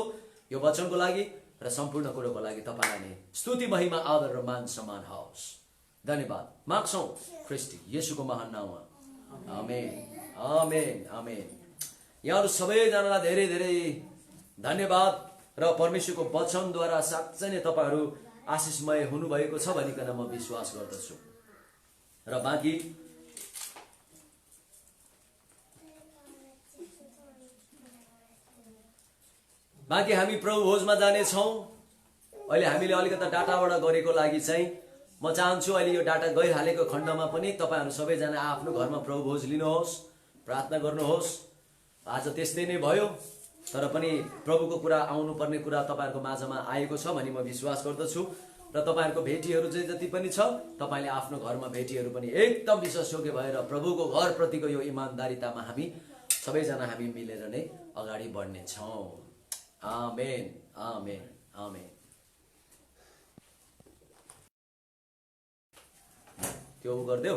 यो वचनको लागि र सम्पूर्ण कुरोको लागि तपाईँलाई नै स्तुति महिमा आदर र मान सम्मान होस्। धन्यवाद माग्छौँ ख्रीष्ट येशूको महान नाममा। आमेन आमेन आमेन। यहाँहरू सबैजनालाई धेरै धेरै धन्यवाद र परमेश्वरको वचनद्वारा साँच्चै नै तपाईँहरू आशिषमय हुनुभएको छ भनिकन म विश्वास गर्दछु। र बाँकी हामी प्रभु भोजमा जानेछौँ। अहिले हामीले अलिकता डाटाबाट गरेको लागि चाहिँ म चाहन्छु अहिले यो डाटा गइहालेको खण्डमा पनि तपाईँहरू सबैजना आफ्नो घरमा प्रभु भोज लिनुहोस्, प्रार्थना गर्नुहोस्। आज त्यस्तै नै भयो, तर पनि प्रभुको कुरा आउनुपर्ने कुरा तपाईँहरूको माझमा आएको छ भनी म विश्वास गर्दछु। र तपाईँहरूको भेटीहरू चाहिँ जति पनि छ तपाईँले आफ्नो घरमा भेटीहरू पनि एकदम विश्वासयोग्य भएर प्रभुको घरप्रतिको यो इमान्दारितामा हामी सबैजना हामी मिलेर नै अगाडि बढ्नेछौँ। आमेन आमेन आमेन। त्यो गरिदेऊ।